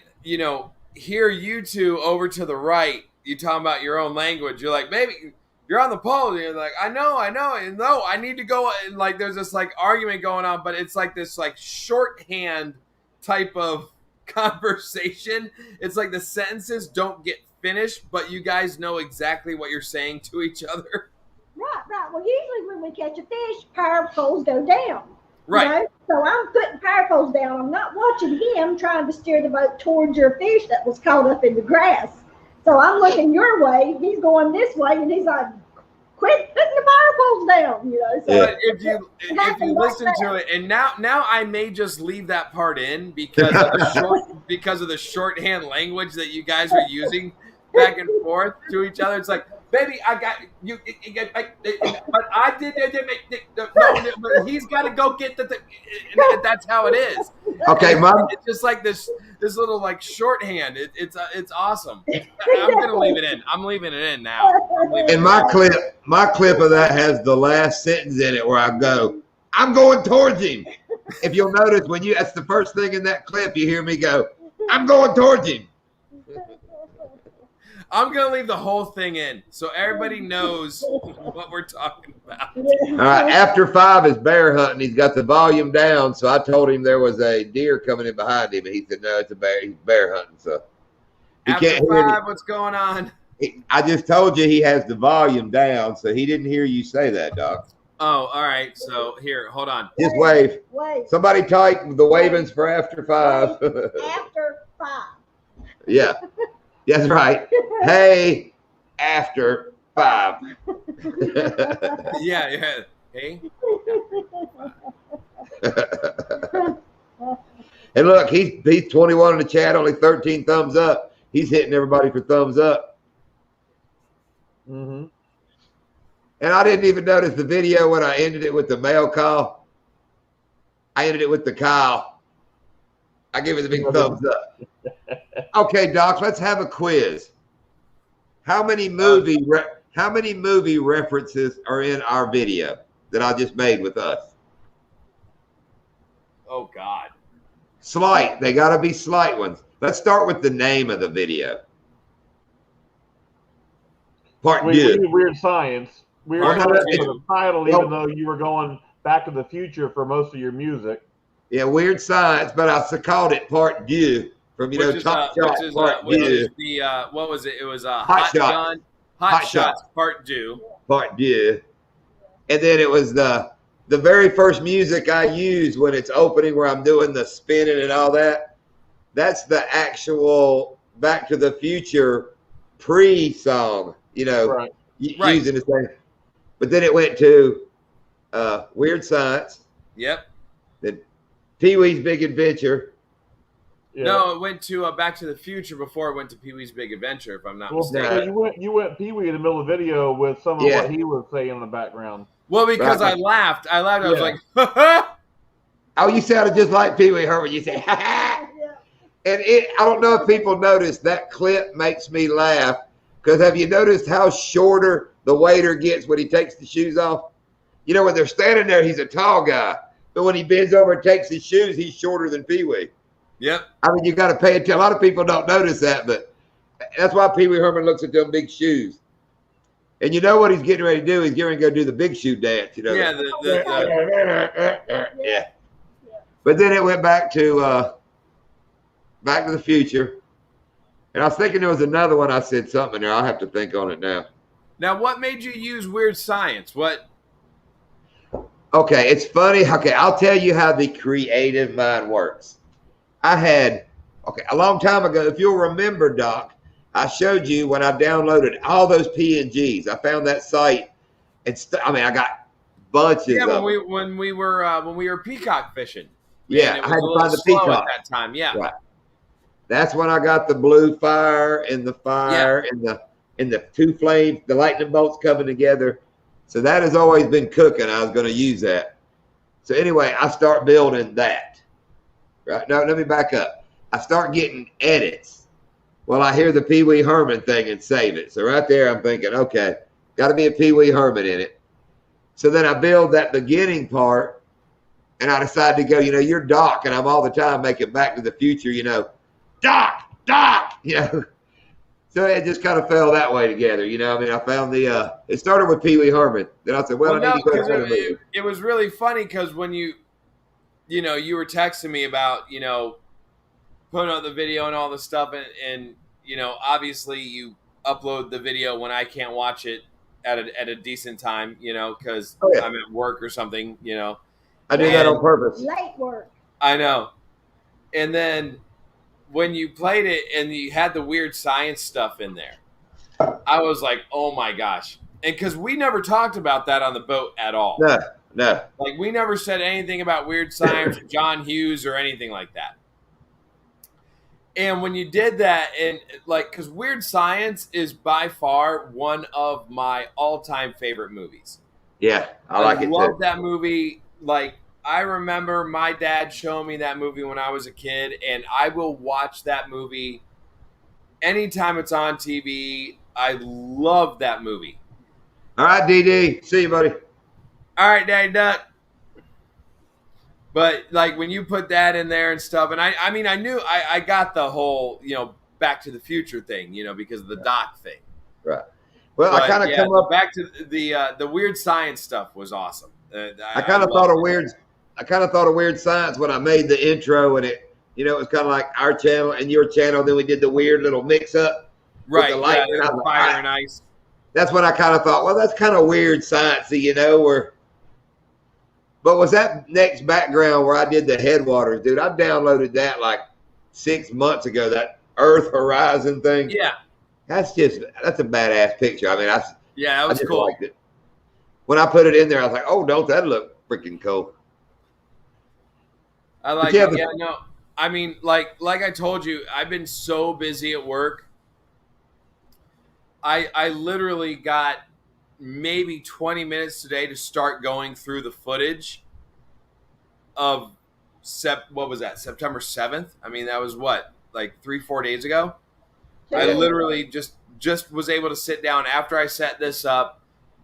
hear you two over to the right. You talking about your own language. You're like, baby, you're on the pole. And you're like, I know. And no, I need to go. And like, there's this like argument going on, but it's like this like shorthand type of conversation. It's like the sentences don't get finished, but you guys know exactly what you're saying to each other. Right. Well, usually when we catch a fish, power poles go down. Right. So I'm putting power poles down. I'm not watching him trying to steer the boat towards your fish that was caught up in the grass. So I'm looking your way. He's going this way, and he's like, quit putting the power poles down. So but if you listen to it, and now I may just leave that part in because of the shorthand language that you guys are using back and forth to each other. It's like, baby, I got you, but I did. No, but he's got to go get the thing. That's how it is. Okay, Mom. It's just like this little like shorthand. It's awesome. I'm gonna leave it in. I'm leaving it in now. And my clip of that has the last sentence in it where I go, I'm going towards him. If you'll notice, that's the first thing in that clip, you hear me go, I'm going towards him. I'm going to leave the whole thing in so everybody knows what we're talking about. All right, after 5 is bear hunting. He's got the volume down, so I told him there was a deer coming in behind him, and he said, no, it's a bear. He's bear hunting. So he after can't hear 5, what's going on? I just told you he has the volume down, so he didn't hear you say that, Doc. Oh, all right. So here, hold on. Just wave. Somebody type the wavings for after 5. After 5. Yeah. That's right. Hey, after 5. Yeah. Hey. And look, he's 21 in the chat, only 13 thumbs up. He's hitting everybody for thumbs up. Mm-hmm. And I didn't even notice the video when I ended it with the male call. I ended it with the call. I give it a big thumbs up. Okay, Doc, let's have a quiz. How many movie references are in our video that I just made with us? Oh God. Slight. They got to be slight ones. Let's start with the name of the video. Part We two. need Weird Science. Weird Part Science two. for the title, even though you were going Back to the Future for most of your music. Yeah, Weird Science, but I called it Part Deux from Which is Top Shot Part which Deux. is the what was it? It was Hot Shot. Gun, Hot Shots Part Deux. Part Deux. And then it was the very first music I use when it's opening, where I'm doing the spinning and all that. That's the actual Back to the Future pre-song, Right. using the same. But then it went to Weird Science, Yep. then Pee-wee's Big Adventure. Yeah. No, it went to Back to the Future before it went to Pee-wee's Big Adventure, if I'm not Well, mistaken. you went Pee-wee in the middle of the video with some of Yeah. what he was saying in the background. Well, because Right. I laughed. I was Yeah. like, Oh, you sounded just like Pee-wee Herman. You said, ha ha. And I don't know if people noticed, that clip makes me laugh, because have you noticed how shorter the waiter gets when he takes the shoes off? When they're standing there, he's a tall guy. But when he bends over and takes his shoes, he's shorter than Pee-wee. Yep. I mean, you got to pay attention. A lot of people don't notice that, but that's why Pee-wee Herman looks at them big shoes. And you know what he's getting ready to do? He's getting ready to go do the big shoe dance. Yeah. Yeah. But then it went back to the Future. And I was thinking there was another one. I said something in there. I'll have to think on it now. Now, what made you use Weird Science? What? Okay, it's funny. Okay, I'll tell you how the creative mind works. I had, a long time ago, if you'll remember, Doc, I showed you when I downloaded all those PNGs. I found that site. I got bunches of them. when we were peacock fishing. Yeah, And it I was had a to little find the slow peacock. at that time. Yeah. Right. That's when I got the blue fire and the fire and the two flames, the lightning bolts coming together. So that has always been cooking. I was going to use that. So anyway, I start building that. Right. No, let me back up. I start getting edits. Well, I hear the Pee-wee Herman thing and save it. So right there, I'm thinking, okay, got to be a Pee-wee Herman in it. So then I build that beginning part, and I decide to go, you're Doc, and I'm all the time making Back to the Future, Doc. So it just kind of fell that way together, I found it started with Pee-wee Herman. Then I said, well, I need to go to the movie. It was really funny because when you were texting me about, putting out the video and all the stuff, and obviously you upload the video when I can't watch it at a decent time, because I'm at work or something, I do that on purpose. Late work. I know. And then when you played it and you had the Weird Science stuff in there, I was like, oh my gosh. And because we never talked about that on the boat at all. No. Like, we never said anything about Weird Science or John Hughes or anything like that. And when you did that, and because Weird Science is by far one of my all-time favorite movies. Yeah, I like it too. I love that movie. I remember my dad showing me that movie when I was a kid, and I will watch that movie anytime it's on TV. I love that movie. All right, DD. See you, buddy. All right, Daddy Duck. But when you put that in there and stuff, and I knew I got the whole Back to the Future thing, because of the Doc thing. Right. Well, But, I kind of come up. Back to the Weird Science stuff was awesome. I kind of thought of Weird Science when I made the intro, and it was kind of like our channel and your channel. Then we did the weird little mix up. Right. With the light The fire and ice. That's when I kind of thought, well, that's kind of weird sciencey, But was that next background where I did the headwaters, dude? I downloaded that 6 months ago. That Earth Horizon thing. Yeah. That's a badass picture. I mean, that was just cool. liked it. When I put it in there, I was like, oh, don't that look freaking cool? I like yeah, it. Yeah, no. I mean, like I told you, I've been so busy at work. I literally got maybe 20 minutes today to start going through the footage of September 7th. I mean, that was what? like 3-4 days ago. I Yeah. literally just was able to sit down after I set this up,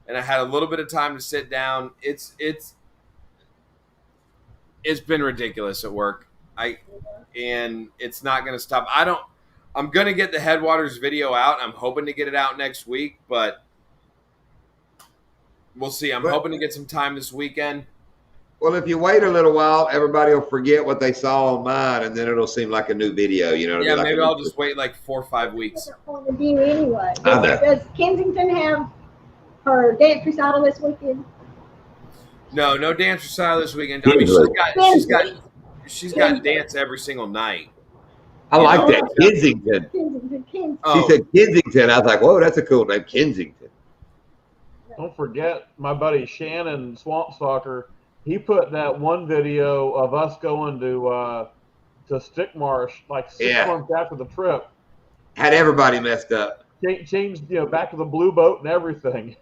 and I had a little bit of time to sit down. It's been ridiculous at work. And it's not going to stop. I'm going to get the Headwaters video out. I'm hoping to get it out next week, but we'll see. I'm hoping to get some time this weekend. Well, if you wait a little while, everybody will forget what they saw on mine, and then it'll seem like a new video. You know? Yeah, like maybe I'll just wait like 4 or 5 weeks. Point of view anyway. I know. Does Kensington have her dance recital this weekend? No dance recital this weekend. I mean, she's got dance every single night. I like that. Kensington. Kensington. She said Kensington. I was like, whoa, that's a cool name, Kensington. Don't forget my buddy Shannon Swamp Stalker. He put that one video of us going to Stickmarsh like 6 months after the trip. Had everybody messed up. Changed, back to the blue boat and everything.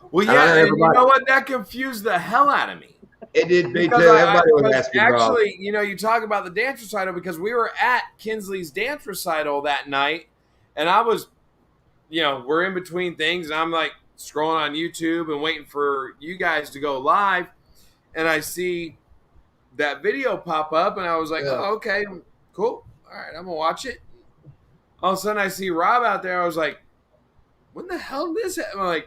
Well, yeah, and you know what? That confused the hell out of me. It did me too. Everybody was asking actually, you talk about the dance recital because we were at Kinsley's dance recital that night, and I was, we're in between things, and I'm like scrolling on YouTube and waiting for you guys to go live, and I see that video pop up, and I was like, oh, okay, cool. All right, I'm going to watch it. All of a sudden, I see Rob out there. I was like, when the hell did this happen?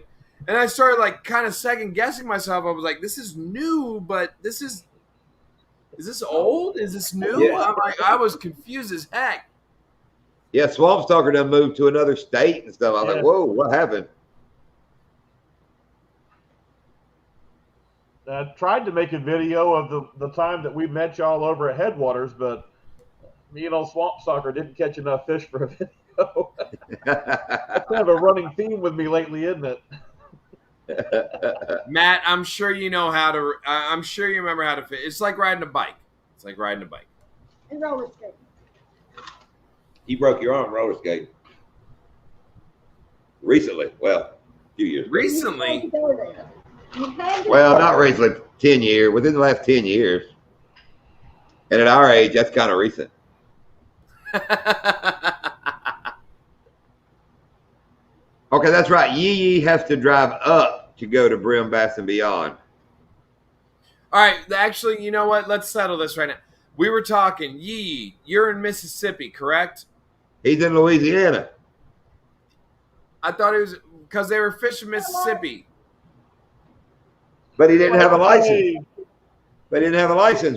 And I started kind of second guessing myself. I was like, this is new, but is this old? Is this new? Yeah. I was confused as heck. Yeah, Swamp Stalker done moved to another state and stuff. I was like, whoa, what happened? I tried to make a video of the time that we met y'all over at Headwaters, but Swamp Stalker didn't catch enough fish for a video. That's kind of a running theme with me lately, isn't it? Matt, I'm sure you know how to. I'm sure you remember how to fit. It's like riding a bike. And roller skating. You broke your arm roller skating. Recently. Well, a few years. Recently? Well, not recently. 10 years. Within the last 10 years. And at our age, that's kind of recent. Okay, that's right. Yee has to drive up to go to Brim Bass and Beyond. All right. Actually, you know what? Let's settle this right now. We were talking. Yee, you're in Mississippi, correct? He's in Louisiana. I thought it was because they were fishing Mississippi. But he didn't have a license.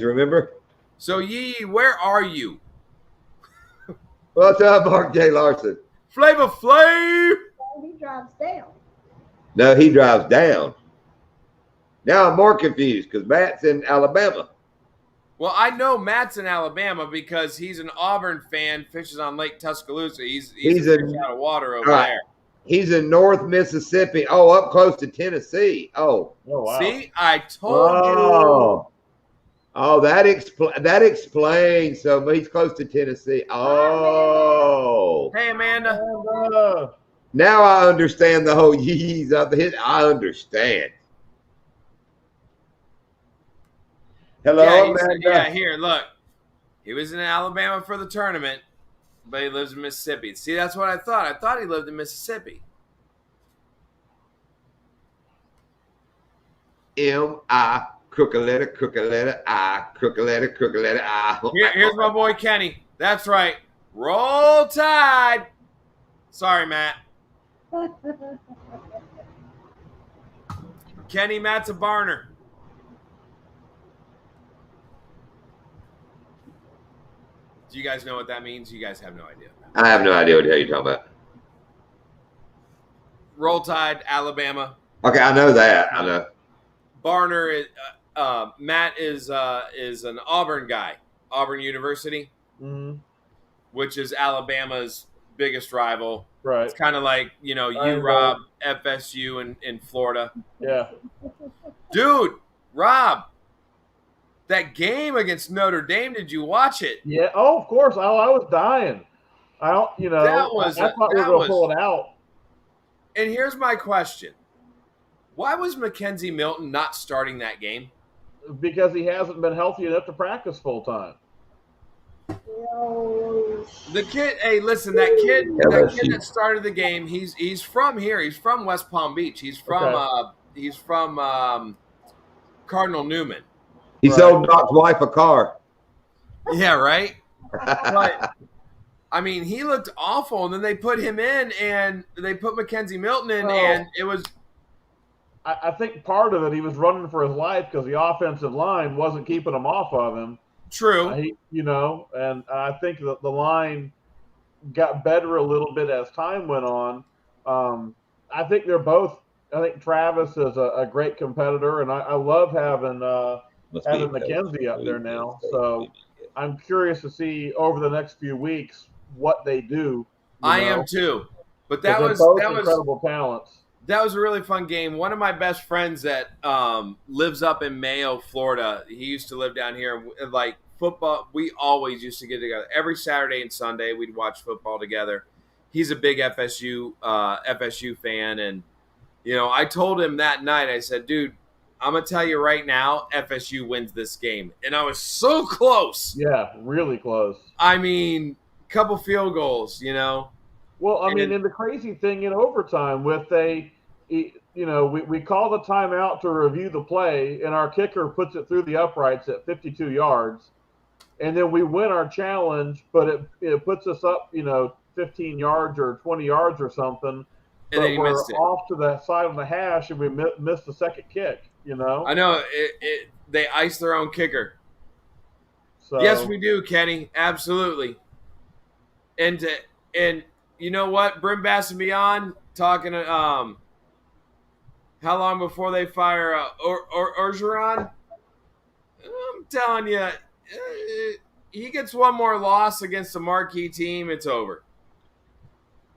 Remember? So, Yee, where are you? What's up, Mark J. Larson? Flavor Flav! He drives down. No, he drives down. Now I'm more confused because Matt's in Alabama. Well, I know Matt's in Alabama because he's an Auburn fan, fishes on Lake Tuscaloosa. He's out of water over there. He's in North Mississippi. Oh, up close to Tennessee. Oh wow. See, I told you. Oh, that explains. So he's close to Tennessee. Oh. Hey, Amanda. Now I understand the whole yees of it. I understand. Hello, Amanda. Here, look. He was in Alabama for the tournament, but he lives in Mississippi. See, that's what I thought. I thought he lived in Mississippi. M-I, crook a letter, I, crook a letter, I. Here's my boy Kenny. That's right. Roll Tide. Sorry, Matt. Kenny Matt's a Barner. Do you guys know what that means? You guys have no idea. I have no idea what the hell you're talking about. Roll Tide, Alabama. Okay, I know that. I know. Barner, Matt is an Auburn guy, Auburn University, which is Alabama's biggest rival. Right. It's kind of like, Rob, FSU in Florida. Yeah. Dude, Rob, that game against Notre Dame, did you watch it? Yeah. Oh, of course. I was dying. I thought we were going to pull it out. And here's my question. Why was Mackenzie Milton not starting that game? Because he hasn't been healthy enough to practice full time. The kid, hey, listen, that kid that started the game, he's from here. He's from West Palm Beach. He's from Cardinal Newman. He sold Doc's wife a car. Yeah, right. But I mean, he looked awful, and then they put him in, and they put Mackenzie Milton in, and it was. I think part of it, he was running for his life because the offensive line wasn't keeping him off of him. True. And I think that the line got better a little bit as time went on. I think they're both. I think Travis is a great competitor, and I love having Mackenzie up there now. So I'm curious to see over the next few weeks what they do. I am too, but that was incredible talents. That was a really fun game. One of my best friends that lives up in Mayo, Florida, he used to live down here. Like football, we always used to get together every Saturday and Sunday. We'd watch football together. He's a big FSU fan, and I told him that night. I said, "Dude, I'm gonna tell you right now, FSU wins this game," and I was so close. Yeah, really close. I mean, couple field goals, Well, I mean, and the crazy thing in overtime we call the timeout to review the play, and our kicker puts it through the uprights at 52 yards, and then we win our challenge, but it puts us up, 15 yards or 20 yards or something. And then we're off to the side of the hash, and we missed the second kick. I know they ice their own kicker. So, yes, we do, Kenny. Absolutely. And you know what? Brim Bass and Beyond talking. How long before they fire Orgeron? I'm telling you, he gets one more loss against a marquee team. It's over.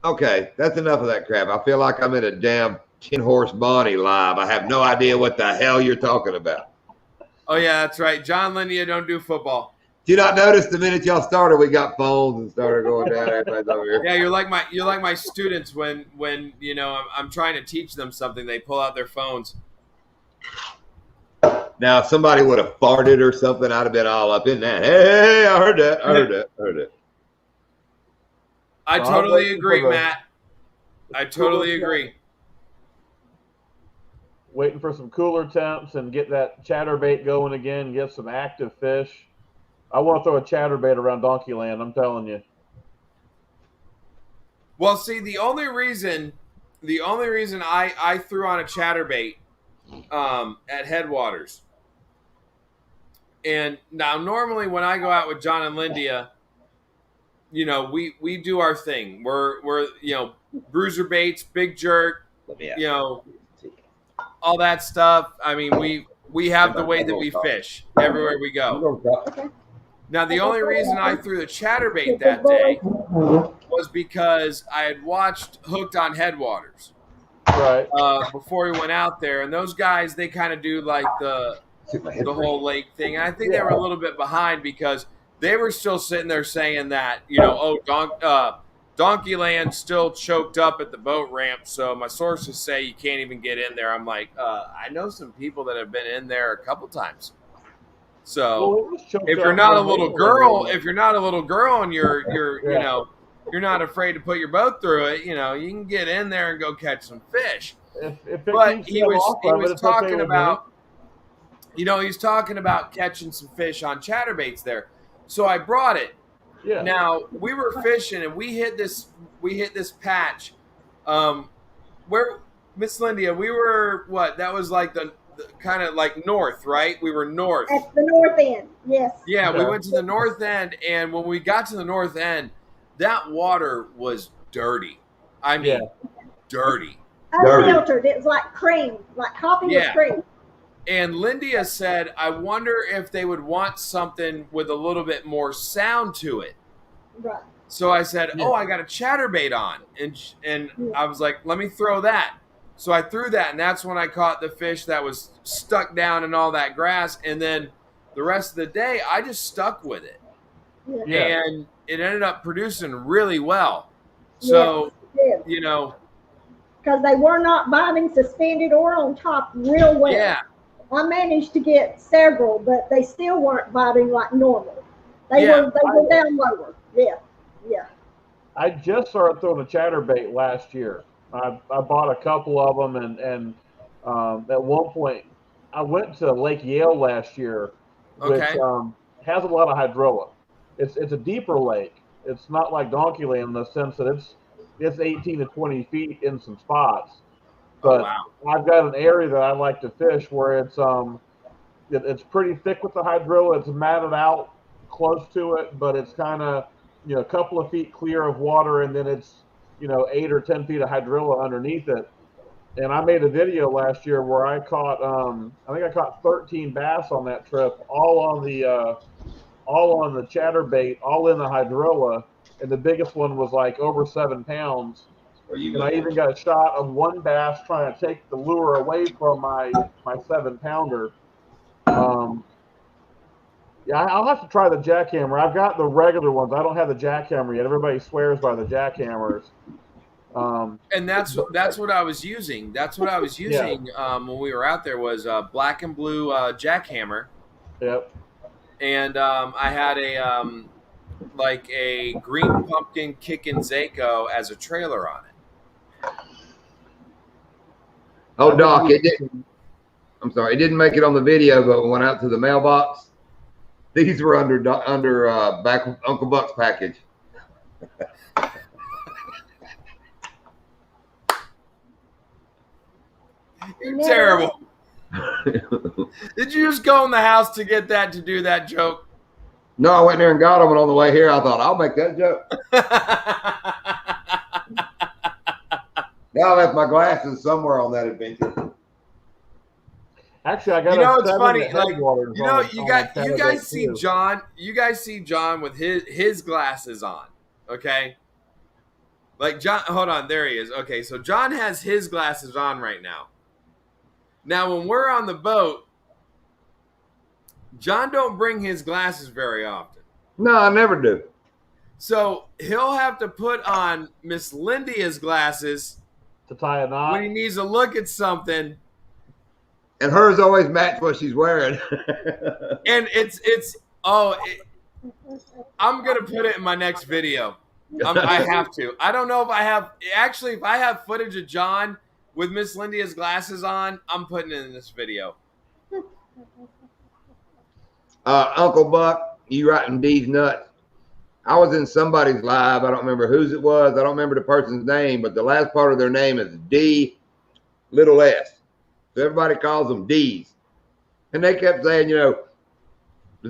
Okay, that's enough of that crap. I feel like I'm in a damn 10-horse Bonnie live. I have no idea what the hell you're talking about. Oh yeah, that's right. John Lindia don't do football. Did you not notice the minute y'all started, we got phones and started going down? Everybody's over here. Yeah, you're like my students when I'm trying to teach them something, they pull out their phones. Now, if somebody would have farted or something, I'd have been all up in that. Hey, I heard that. I totally agree, Matt. I totally agree. Waiting for some cooler temps and get that chatterbait going again, get some active fish. I want to throw a chatterbait around Donkeyland, I'm telling you. Well, see, the only reason I threw on a chatterbait at Headwaters, and now normally when I go out with John and Lindia, we do our thing. We're bruiser baits, big jerk, all that stuff. I mean, we have the way that we fish everywhere we go. Now, the only reason I threw the chatterbait that day was because I had watched Hooked on Headwaters before we went out there, and those guys, they kind of do like the whole lake thing. And I think they were a little bit behind because they were still sitting there saying that Donkeyland's still choked up at the boat ramp, so my sources say you can't even get in there. I'm like, I know some people that have been in there a couple times. So if you're not a little girl, and you're not afraid to put your boat through it, you can get in there and go catch some fish. But he was talking about, he's talking about catching some fish on chatterbaits there. So I brought it. Yeah. Now we were fishing and we hit this patch, where Miss Lindia, we were what? That was like the kind of like north, right? We were north. At the north end, yes. Yeah, we went to the north end, and when we got to the north end, that water was dirty. I mean, dirty. Unfiltered. It was like cream, like coffee with cream. And Lindia said, I wonder if they would want something with a little bit more sound to it. Right. So I said, I got a chatterbait on. And I was like, let me throw that. So I threw that, and that's when I caught the fish that was stuck down in all that grass. And then the rest of the day, I just stuck with it. Yeah. And it ended up producing really well. So, because they were not biting suspended or on top real well. Yeah. I managed to get several, but they still weren't biting like normal. They Yeah. were down lower. Yeah, yeah. I just started throwing a chatterbait last year. I bought a couple of them, and at one point, I went to Lake Yale last year, which Okay. has a lot of hydrilla. It's a deeper lake. It's not like Donkey Land in the sense that it's 18 to 20 feet in some spots. Oh But wow. I've got an area that I like to fish where it's pretty thick with the hydrilla. It's matted out close to it, but it's kind of a couple of feet clear of water, and then it's 8 or 10 feet of hydrilla underneath it. And I made a video last year where I caught I think I caught 13 bass on that trip, all on the chatterbait, all in the hydrilla, and the biggest one was like over 7 pounds. And I even got a shot of one bass trying to take the lure away from my 7-pounder. Yeah, I'll have to try the jackhammer. I've got the regular ones. I don't have the jackhammer yet. Everybody swears by the jackhammers. And that's what I was using. That's what I was using when we were out there was black and blue jackhammer. Yep. And I had a green pumpkin kicking Zako as a trailer on it. Oh, Doc, it didn't. I'm sorry, it didn't make it on the video, but went out to the mailbox. These were under back Uncle Buck's package. You're terrible. Did you just go in the house to get that to do that joke? No, I went there and got them, and on the way here, I thought I'll make that joke. Now I left my glasses somewhere on that adventure. Actually, I got. It's funny. Like you guys see John. You guys see John with his glasses on. Okay. Like John, hold on, there he is. Okay, so John has his glasses on right now. Now, when we're on the boat, John don't bring his glasses very often. No, I never do. So he'll have to put on Miss Lydia's glasses to tie a knot when he needs to look at something. And hers always match what she's wearing. And I'm gonna put it in my next video. I have to. I don't know if I have. Actually, if I have footage of John with Miss Lydia's glasses on, I'm putting it in this video. Uncle Buck, you writing D's nuts. I was in somebody's live. I don't remember whose it was. I don't remember the person's name, but the last part of their name is D little s. So everybody calls them D's. And they kept saying, does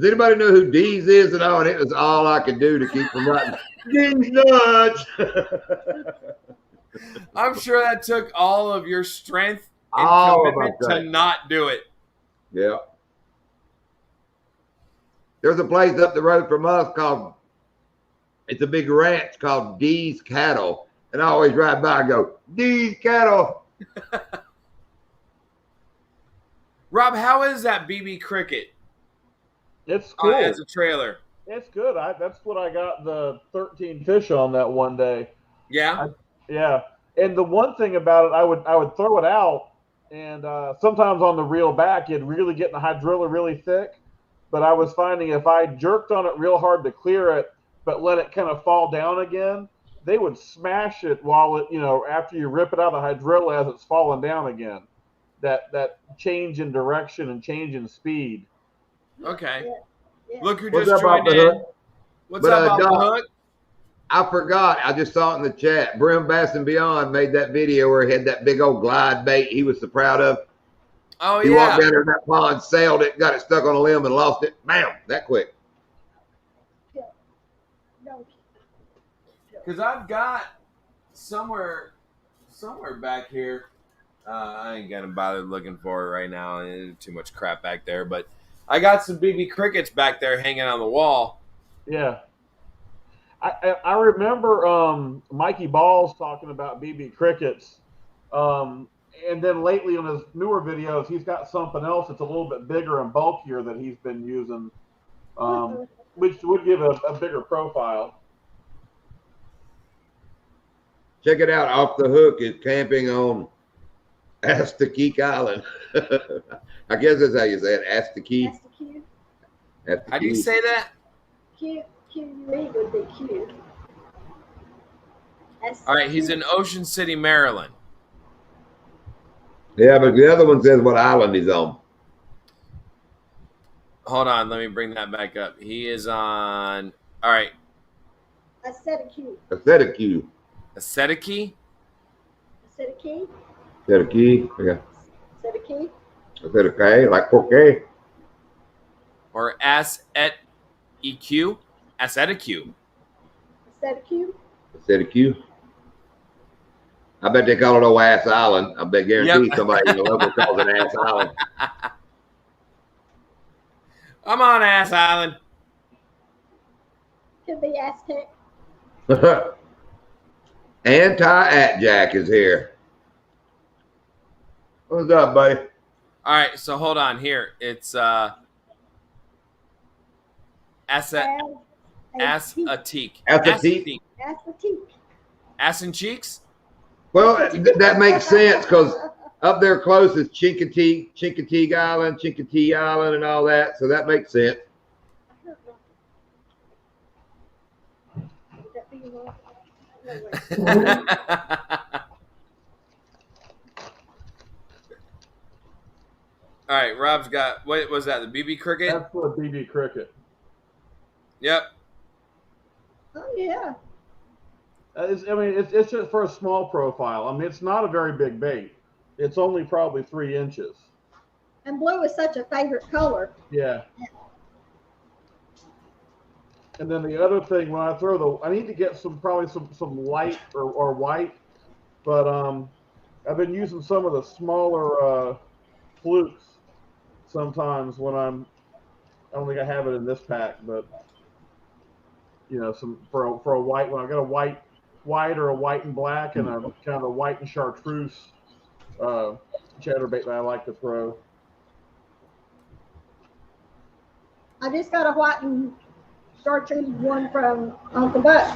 anybody know who D's is? And it was all I could do to keep from writing D's nuts. I'm sure that took all of your strength and commitment to not do it. Yeah. There's a place up the road from us it's a big ranch called D's Cattle. And I always ride by and go, D's Cattle. Rob, how is that BB Cricket? It's cool. As a trailer. It's good. That's what I got the 13 fish on that one day. Yeah? Yeah. And the one thing about it, I would throw it out, and sometimes on the reel back, it'd really get the hydrilla really thick. But I was finding if I jerked on it real hard to clear it, but let it kind of fall down again, they would smash it while it, after you rip it out of the hydrilla as it's falling down again. That change in direction and change in speed. Okay. Yeah. Look who just joined in. What's up, Off the Hook? I forgot. I just saw it in the chat. Brim Bass and Beyond made that video where he had that big old glide bait he was so proud of. Oh, he walked down there in that pond, sailed it, got it stuck on a limb, and lost it. Bam! That quick. Because I've got somewhere back here. I ain't gonna bother looking for it right now. There's too much crap back there. But I got some BB Crickets back there hanging on the wall. Yeah. I remember Mikey Balls talking about BB Crickets. And then lately on his newer videos, he's got something else that's a little bit bigger and bulkier that he's been using, which would give a bigger profile. Check it out. Off the Hook is camping on Astakeek Island. I guess that's how you say it. Astakeek. How do you say that? QUE would be Q. All right, he's in Ocean City, Maryland. Yeah, but the other one says what island he's on. Hold on, let me bring that back up. He is on. All right, Asetiq. Asetiq. Asetiq. Asetiq. Asetiq. Yeah. Asetiq. Asetiq, like Porquet. Or Asetiq. Asetiq. Asetiq. Asetiq. I bet they call it old Ass Island. I bet guarantee somebody in the local calls it Ass Island. I'm on Ass Island. Could be Aztec. Anti-At-Jack is here. What's up, buddy? All right, so hold on here. It's Asetiq. Asetiq. Ass and cheeks? Well, that makes sense because up there close is Chincoteague Island, and all that. So that makes sense. All right, Rob's got, what was that, the BB cricket? That's for a BB cricket. Yep. Oh yeah. It's just for a small profile. I mean, it's not a very big bait. It's only probably 3 inches. And blue is such a favorite color. Yeah. And then the other thing, when I throw I need to get some light or white, but I've been using some of the smaller flukes sometimes when I don't think I have it in this pack, but some for a white one. I got a white or a white and black and a kind of a white and chartreuse chatterbait that I like to throw. I just got a white and chartreuse one from Uncle Buck.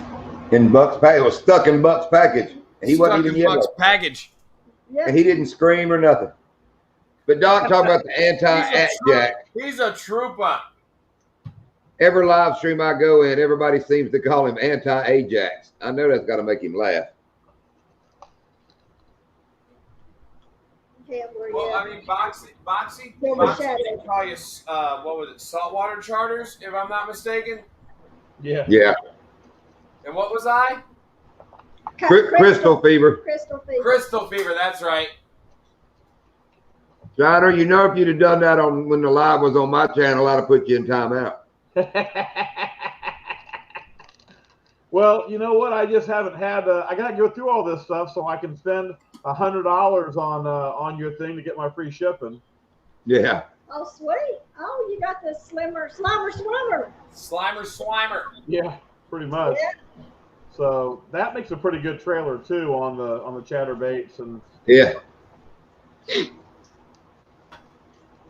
In Buck's package, it was stuck in Buck's package. He wasn't even Buck's package. Yep. And he didn't scream or nothing. But Doc talked about the anti-At-Jack. He's a trooper. Every live stream I go in, everybody seems to call him anti-Ajax. I know that's got to make him laugh. Well, I mean, Boxy call you, what was it, saltwater charters, if I'm not mistaken? Yeah. Yeah. And what was I? Crystal fever. Crystal fever, that's right. Shiner, if you'd have done that when the live was on my channel, I'd have put you in timeout. Well, you know what? I just haven't had. I got to go through all this stuff so I can spend $100 on your thing to get my free shipping. Yeah. Oh, sweet. Oh, you got the Slimer Swimmer. Slimer. Yeah, pretty much. Yeah. So that makes a pretty good trailer too on the chatterbaits and. Yeah.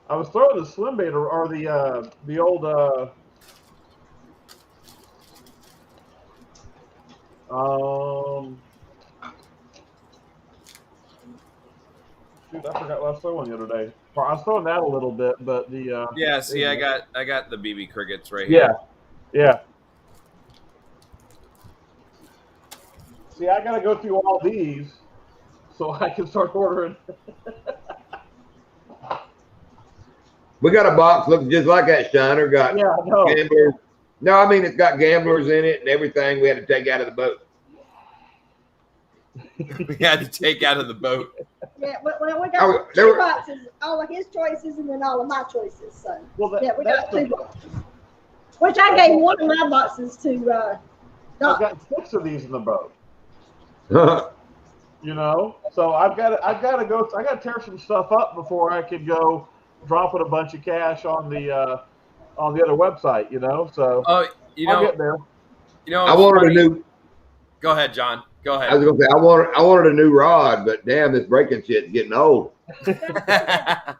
I was throwing the slim bait or the old shoot, I forgot what I was throwing the other day. I was throwing that a little bit, but the yeah, see, I got the BB crickets right here. Yeah. See, I gotta go through all these so I can start ordering. We got a box looking just like that, Shiner. Got gamblers. No, I mean, it's got gamblers in it and everything we had to take out of the boat. We had to take out of the boat. Yeah, well, we got 2 boxes, all of his choices and then all of my choices. So, we got 2 boxes. Which I gave one of my boxes to Doc. I've got 6 of these in the boat. So I've got to go. I got to tear some stuff up before I could go dropping a bunch of cash on the other website. So I'll get there. I wanted a new. Go ahead, John. Go ahead. I was gonna say I wanted a new rod, but damn, this breaking shit's getting old. I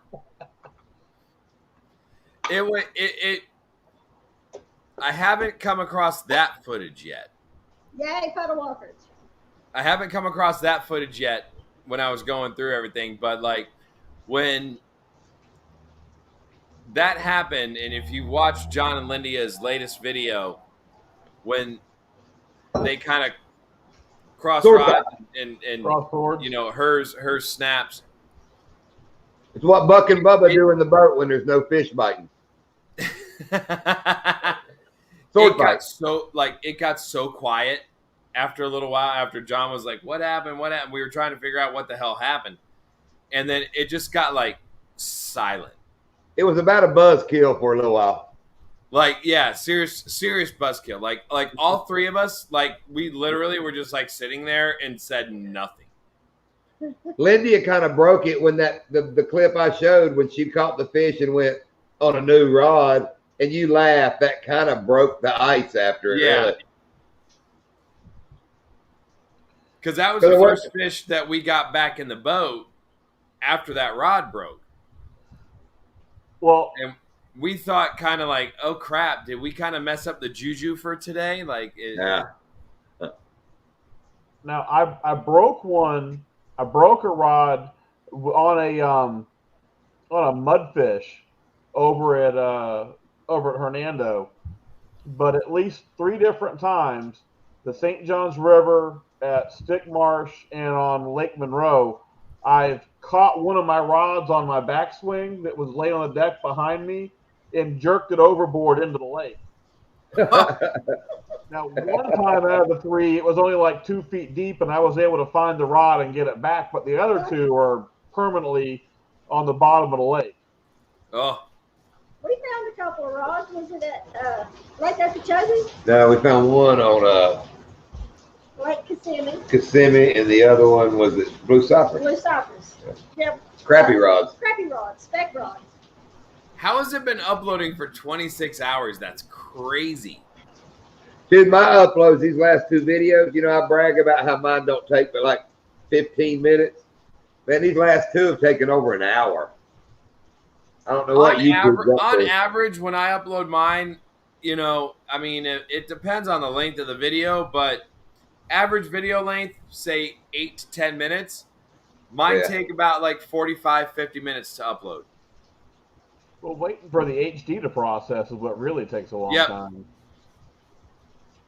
haven't come across that footage yet. Yay, puddle walkers. I haven't come across that footage yet when I was going through everything, but like when that happened, and if you watch John and Lindia's latest video, when they kind of cross Sword rods and Cross swords. you know, hers snaps. It's what Buck and Bubba do in the boat when there's no fish biting. Sword fight. It got so quiet after a little while, after John was like, what happened? We were trying to figure out what the hell happened. And then it just got like silent. It was about a buzzkill for a little while. Like, yeah, serious buzzkill. Like all three of us, like we literally were just like sitting there and said nothing. Lindy kind of broke it when the clip I showed when she caught the fish and went on a new rod, and you laughed. That kind of broke the ice after it. Yeah. Really. Because that was the first fish that we got back in the boat after that rod broke. Well, and we thought kind of like, oh crap, did we kind of mess up the juju for today? Like, yeah. Now I broke one. I broke a rod on a mudfish over at Hernando, but at least 3 different times, the St. Johns River, at Stick Marsh, and on Lake Monroe, I've caught one of my rods on my backswing that was laying on the deck behind me and jerked it overboard into the lake. Now, one time out of the 3, it was only like 2 feet deep, and I was able to find the rod and get it back, but the other 2 are permanently on the bottom of the lake. Oh. We found a couple of rods. Was it at Lake Okeechobee? No, we found one on Lake Kissimmee, and the other one was at Blue Cypress. Blue Cypress. Yep. Crappie rods. Crappie rods, spec rods. How has it been uploading for 26 hours? That's crazy. Dude, my uploads, these last 2 videos, you know, I brag about how mine don't take but like 15 minutes. Man, these last 2 have taken over an hour. I don't know what on average, when I upload mine, you know, I mean, it depends on the length of the video, but average video length, say 8 to 10 minutes. Mine take about like 45, 50 minutes to upload. Well, waiting for the HD to process is what really takes a long time.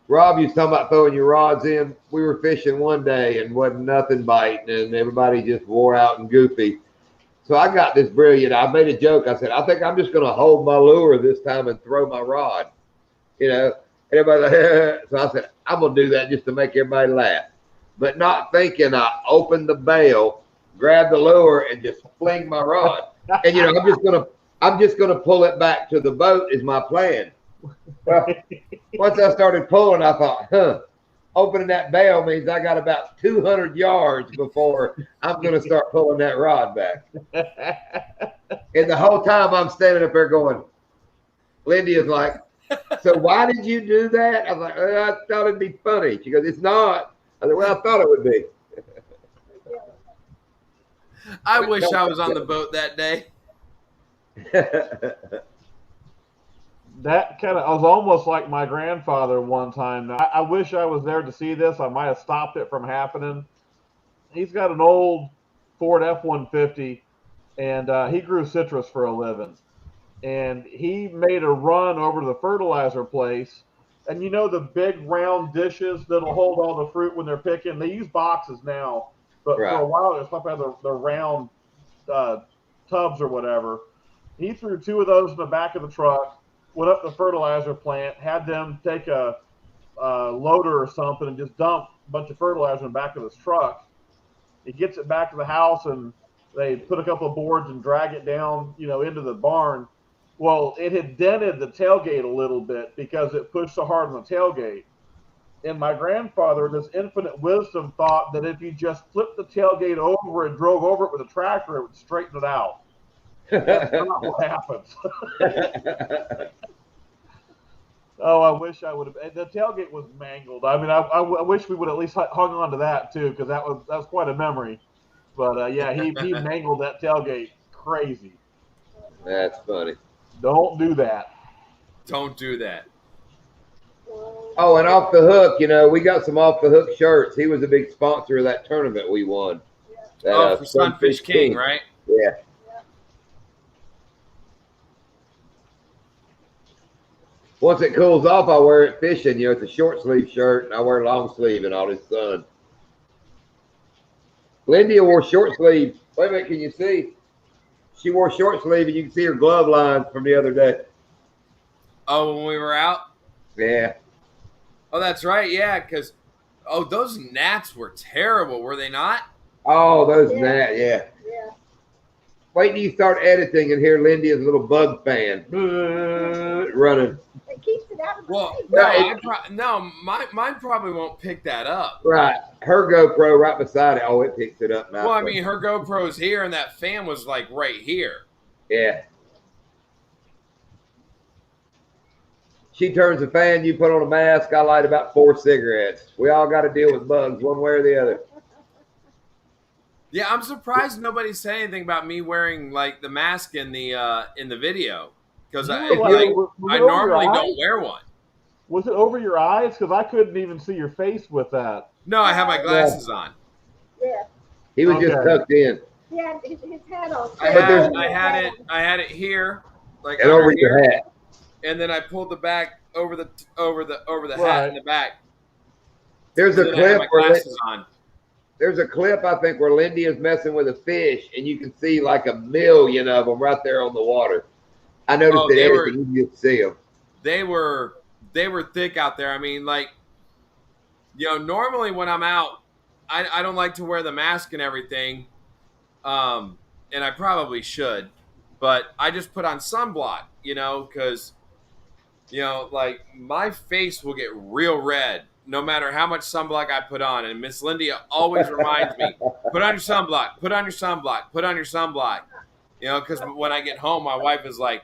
Rob, you was talking about throwing your rods in. We were fishing one day and wasn't nothing biting, and everybody just wore out and goofy. So I got this brilliant. I made a joke. I said, I think I'm just going to hold my lure this time and throw my rod. You know, everybody like, so I said, I'm going to do that just to make everybody laugh. But not thinking, I opened the bail, grabbed the lure, and just fling my rod. And, you know, I'm just gonna pull it back to the boat is my plan. Well, once I started pulling, I thought, opening that bail means I got about 200 yards before I'm going to start pulling that rod back. And the whole time I'm standing up there going, Lindy is like, so why did you do that? I was like, I thought it'd be funny. She goes, it's not. I said, well, I thought it would be. I wish I was on the boat that day. That kind of, I was almost like my grandfather one time. Now, I wish I was there to see this. I might have stopped it from happening. He's got an old Ford F-150, and he grew citrus for a living. And he made a run over to the fertilizer place. And you know the big round dishes that'll hold all the fruit when they're picking? They use boxes now. But for a while, they're supposed to have the round tubs or whatever. He threw 2 of those in the back of the truck, went up to the fertilizer plant, had them take a loader or something and just dump a bunch of fertilizer in the back of his truck. He gets it back to the house, and they put a couple of boards and drag it down, you know, into the barn. Well, it had dented the tailgate a little bit because it pushed so hard on the tailgate. And my grandfather, in his infinite wisdom, thought that if you just flipped the tailgate over and drove over it with a tractor, it would straighten it out. That's not what happens. Oh, I wish I would have. The tailgate was mangled. I mean, I wish we would at least hung on to that too, because that was quite a memory. But yeah, he mangled that tailgate crazy. That's funny. Don't do that. Don't do that. Oh, and Off the Hook, you know, we got some Off the Hook shirts. He was a big sponsor of that tournament we won. For Sunfish King, right? Yeah. Once it cools off, I wear it fishing. You know, it's a short sleeve shirt, and I wear long sleeve in all this sun. Lindy wore short sleeve. Wait a minute, can you see? She wore short sleeve, and you can see her glove lines from the other day. Oh, when we were out? Yeah. Oh, that's right. Yeah, because, those gnats were terrible, were they not? Oh, those Yeah. gnats, yeah. Yeah. Wait till you start editing and hear Lindy's little bug fan running. It keeps it out of the Well, face. mine probably won't pick that up. Right. Her GoPro right beside it. Oh, it picks it up now. Well, I mean, her GoPro's here, and that fan was like right here. Yeah. She turns the fan, you put on a mask, I light about 4 cigarettes. We all got to deal with bugs one way or the other. Yeah, I'm surprised nobody said anything about me wearing like the mask in the video because I normally don't wear one. Was it over your eyes? Because I couldn't even see your face with that. No, I have my glasses on. Yeah. He was just tucked in. He had his hat on. I had it here, like And over here, your hat. and then I pulled the back over the Right. hat in the back. There's And a then I had clip my where glasses on. there's a clip I think where Lindy is messing with a fish, and you can see like 1,000,000 of them right there on the water. I noticed Oh, that they everything you could see them. They were thick out there. I mean, like, normally when I'm out, I don't like to wear the mask and everything, and I probably should, but I just put on sunblock, because, like my face will get real red no matter how much sunblock I put on. And Miss Lindy always reminds me, put on your sunblock, put on your sunblock, put on your sunblock, because when I get home, my wife is like,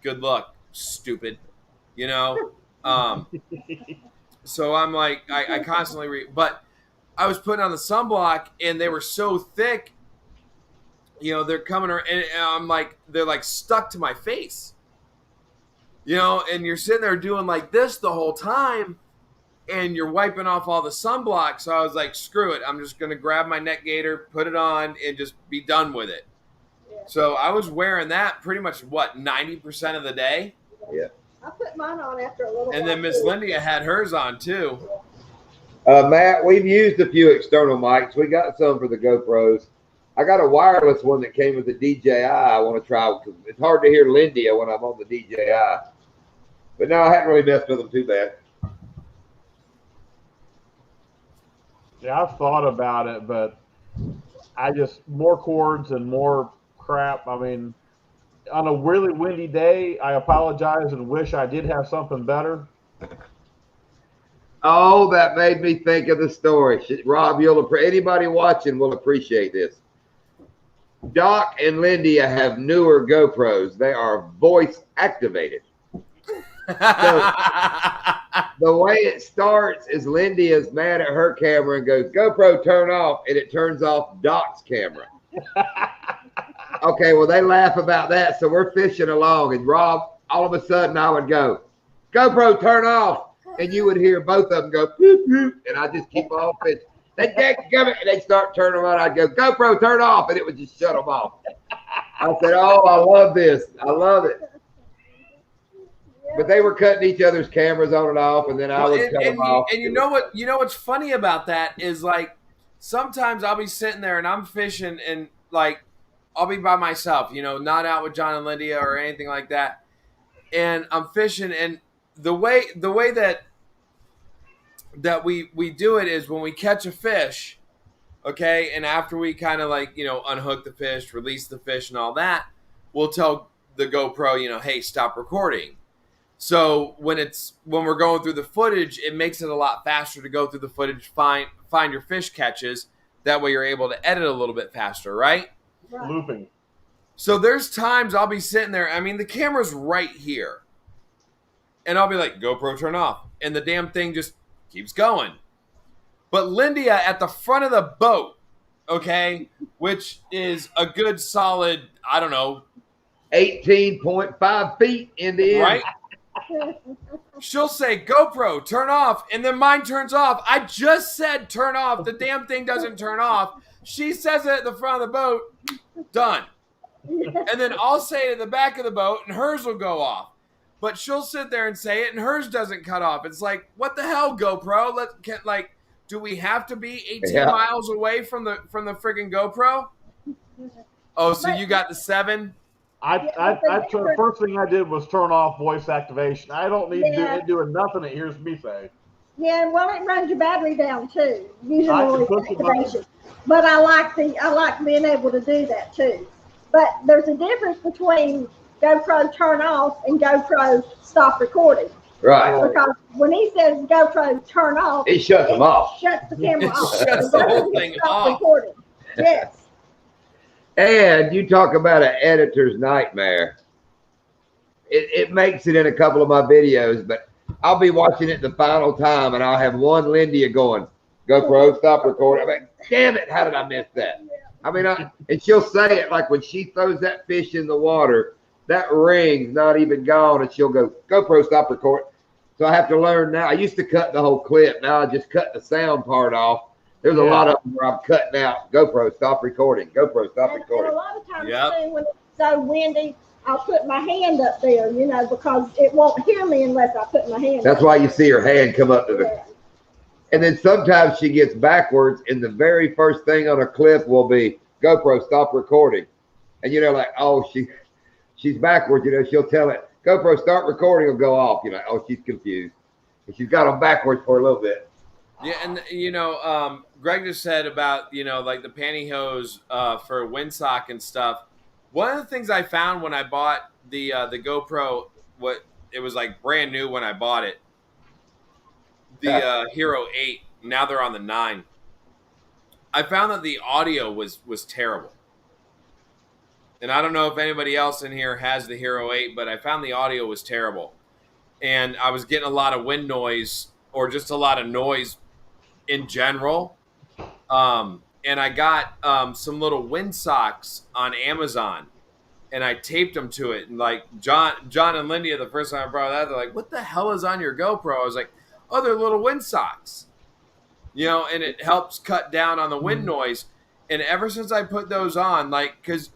good luck, stupid, so I'm like, I constantly but I was putting on the sunblock and they were so thick, they're coming around, and I'm like, they're like stuck to my face, and you're sitting there doing like this the whole time and you're wiping off all the sunblock. So I was like, screw it. I'm just going to grab my neck gaiter, put it on, and just be done with it. Yeah. So I was wearing that pretty much, 90% of the day? Yeah. I put mine on after a little while. And then Miss Lindy had hers on too. Matt, we've used a few external mics. We got some for the GoPros. I got a wireless one that came with the DJI I want to try, because it's hard to hear Lindy when I'm on the DJI. But no, I haven't really messed with them too bad. Yeah, I've thought about it, but I just, more cords and more crap. I mean, on a really windy day, I apologize and wish I did have something better. Oh, that made me think of the story. Rob, anybody watching will appreciate this. Doc and Lindy have newer GoPros. They are voice activated. So the way it starts is Lindy is mad at her camera and goes, GoPro, turn off, and it turns off Doc's camera. Okay, well, they laugh about that, so we're fishing along, and Rob, all of a sudden, I would go, GoPro, turn off, and you would hear both of them go, poop, poop, and I just keep on fishing. And they'd start turning around. I'd go, GoPro, turn off, and it would just shut them off. I said, oh, I love this. I love it. But they were cutting each other's cameras on and off, and then I would cut them off. And you know what's funny about that is, like, sometimes I'll be sitting there and I'm fishing, and like I'll be by myself, not out with John and Lydia or anything like that. And I'm fishing, and the way that we do it is when we catch a fish, okay, and after we kind of like, unhook the fish, release the fish and all that, we'll tell the GoPro, hey, stop recording. So when we're going through the footage, it makes it a lot faster to go through the footage, find your fish catches. That way you're able to edit a little bit faster, right? Looping. So there's times I'll be sitting there. I mean, the camera's right here. And I'll be like, GoPro, turn off. And the damn thing just keeps going. But Lindia at the front of the boat, okay, which is a good solid, I don't know, 18.5 feet in the air. Right? She'll say, GoPro, turn off, and then mine turns off. I just said turn off. The damn thing doesn't turn off. She says it at the front of the boat, done. And then I'll say it at the back of the boat, and hers will go off. but she'll sit there and say it, and hers doesn't cut off. It's like, what the hell, GoPro? Do we have to be 18 miles away from the friggin' GoPro? Oh, so you got the 7? First thing I did was turn off voice activation. I don't need to do it doing nothing. It hears me say. Yeah, well, it runs your battery down too, using voice activation. But I like being able to do that too. But there's a difference between GoPro turn off and GoPro stop recording. Right. Because when he says GoPro turn off, it shuts them off. Shuts the camera off. Shuts the whole thing off. Recording. Yes. And you talk about an editor's nightmare. It makes it in a couple of my videos, but I'll be watching it the final time, and I'll have one Lindia going, GoPro, stop recording. I mean, damn it, how did I miss that? I mean, and she'll say it like when she throws that fish in the water, that ring's not even gone, and she'll go, GoPro, stop recording. So I have to learn now. I used to cut the whole clip. Now I just cut the sound part off. There's a lot of them where I'm cutting out, GoPro, stop recording, GoPro, stop recording. And a lot of times, too, when it's so windy, I'll put my hand up there, because it won't hear me unless I put my hand That's up. why you see her hand come up to the... And then sometimes she gets backwards, and the very first thing on a clip will be, GoPro, stop recording. And, like, oh, she's backwards, she'll tell it, GoPro, start recording, will go off. Oh, she's confused. And she's got them backwards for a little bit. Yeah, and Greg just said about like the pantyhose for windsock and stuff. One of the things I found when I bought the GoPro, it was like brand new when I bought it. The Hero 8. Now they're on the 9. I found that the audio was terrible, and I don't know if anybody else in here has the Hero 8, but I found the audio was terrible, and I was getting a lot of wind noise or just a lot of noise in general. And I got some little wind socks on Amazon, and I taped them to it. And like John and Lindia, the first time I brought that, they're like, "What the hell is on your GoPro?" I was like, "Oh, they're little wind socks." And it helps cut down on the wind noise. And ever since I put those on, because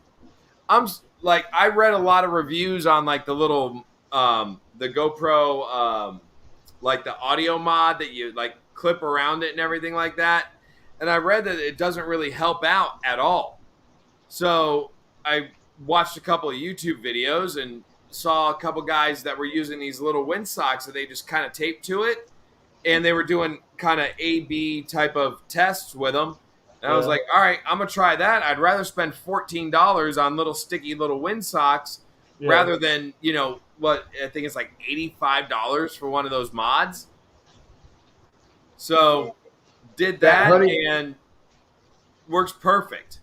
I read a lot of reviews on like the little the GoPro like the audio mod that you like clip around it and everything like that. And I read that it doesn't really help out at all. So I watched a couple of YouTube videos and saw a couple guys that were using these little wind socks that they just kind of taped to it. And they were doing kind of A/B type of tests with them. And I was like, all right, I'm going to try that. I'd rather spend $14 on little sticky little wind socks rather than, what I think it's like $85 for one of those mods. So did that and works perfect.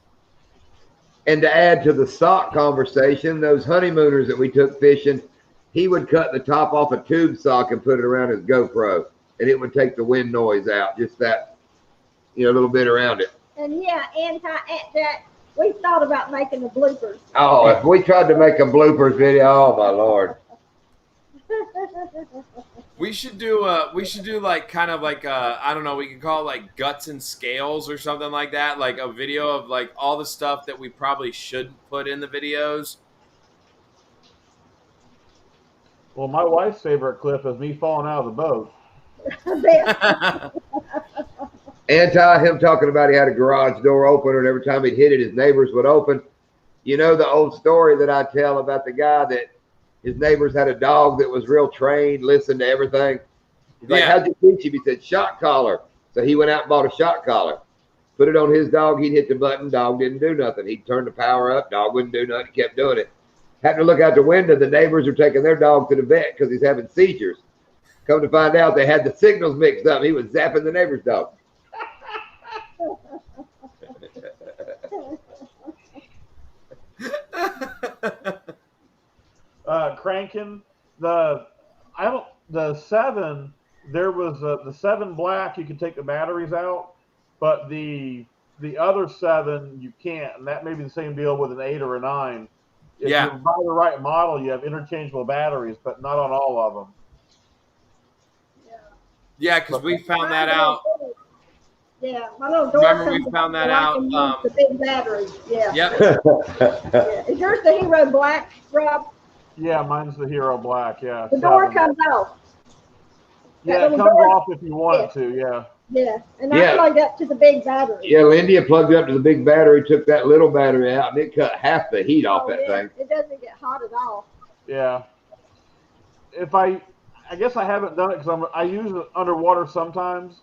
And to add to the sock conversation, those honeymooners that we took fishing, he would cut the top off a tube sock and put it around his GoPro, and it would take the wind noise out, just that, little bit around it. And that we thought about making the bloopers. Oh, if we tried to make a bloopers video, oh my Lord. We should do like kind of like I don't know, we can call it like guts and scales or something like that, like a video of like all the stuff that we probably shouldn't put in the videos. Well, my wife's favorite clip is me falling out of the boat. Him talking about he had a garage door open, and every time he'd hit it, his neighbors would open. The old story that I tell about the guy that his neighbors had a dog that was real trained, listened to everything. He's like, how'd you teach him? He said, shock collar. So he went out and bought a shock collar. Put it on his dog. He'd hit the button. Dog didn't do nothing. He'd turn the power up. Dog wouldn't do nothing. He kept doing it. Happened to look out the window. The neighbors were taking their dog to the vet because he's having seizures. Come to find out, they had the signals mixed up. He was zapping the neighbor's dog. Cranking the 7, there was the 7 black, you could take the batteries out, but the other 7 you can't, and that may be the same deal with an 8 or a 9. If you buy the right model, you have interchangeable batteries, but not on all of them. Yeah, because we found that out. Yeah, my little door. Remember we found that out. The big battery. Yeah. Yep. Yeah. Is yours the Hero Black, Rob? Yeah, mine's the Hero Black. Yeah, The door 7. comes off. Yeah, it comes off if you want it to. Yeah. Yeah, and Yeah. I plugged up to the big battery. Yeah, Lindy plugged it up to the big battery, took that little battery out, and it cut half the heat off that thing. It doesn't get hot at all. Yeah. If I guess I haven't done it because I use it underwater sometimes.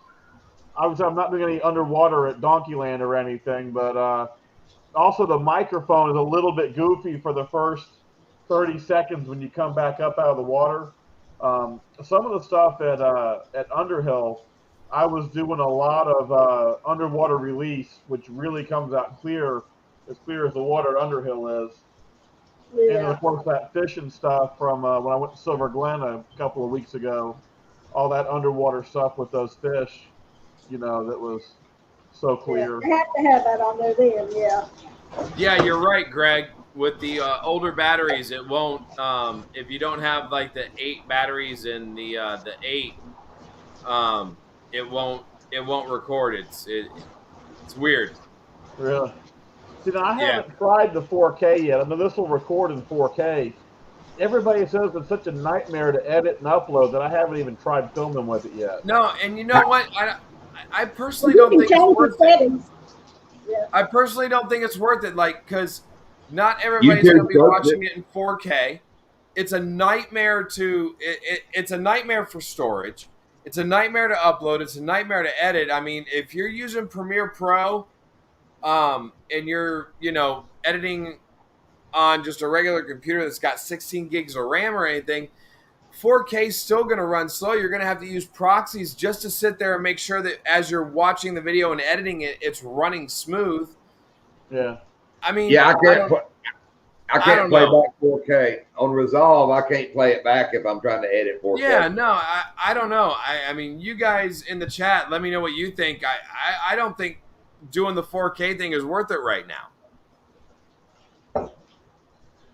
Obviously, I'm not doing any underwater at Donkeyland or anything, but also the microphone is a little bit goofy for the first 30 seconds when you come back up out of the water. Some of the stuff at Underhill, I was doing a lot of underwater release, which really comes out clear as the water at Underhill is. Yeah. And of course, that fishing stuff from when I went to Silver Glen a couple of weeks ago, all that underwater stuff with those fish, that was so clear. Yeah, you have to have that on there then, yeah. Yeah, you're right, Greg. With the older batteries, it won't. If you don't have like the 8 batteries in the 8, it won't record. It's weird. Really? See, now I haven't tried the 4K yet. I know this will record in 4K. Everybody says it's such a nightmare to edit and upload that I haven't even tried filming with it yet. No, and you know what? I personally don't think it's worth it. Yeah. I personally don't think it's worth it, because not everybody's going to be watching it in 4K. It's a nightmare it's a nightmare for storage. It's a nightmare to upload. It's a nightmare to edit. I mean, if you're using Premiere Pro, and you're, editing on just a regular computer that's got 16 gigs of RAM or anything, 4K is still going to run slow. You're going to have to use proxies just to sit there and make sure that as you're watching the video and editing it, it's running smooth. Yeah. I mean, yeah, I can't play back 4K on Resolve. I can't play it back if I'm trying to edit 4K. Yeah, no, I don't know. I mean, you guys in the chat, let me know what you think. I don't think doing the 4K thing is worth it right now.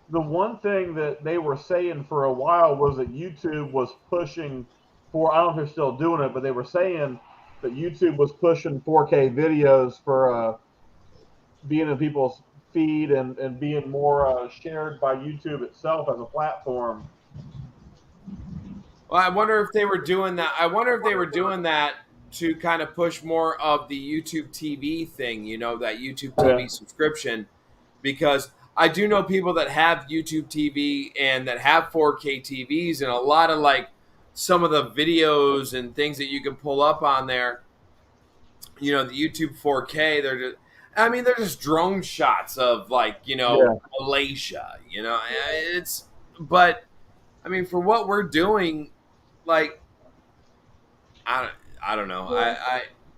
The one thing that they were saying for a while was that YouTube was pushing for, I don't know if they're still doing it, but they were saying that YouTube was pushing 4K videos for being in people's feed and being more shared by YouTube itself as a platform. Well, I wonder if they were doing that. I wonder if they were doing that to kind of push more of the YouTube TV thing, that YouTube TV subscription, because I do know people that have YouTube TV and that have 4K TVs, and a lot of some of the videos and things that you can pull up on there, the YouTube 4K, they're just drone shots of Malaysia, but I mean, for what we're doing, I don't know.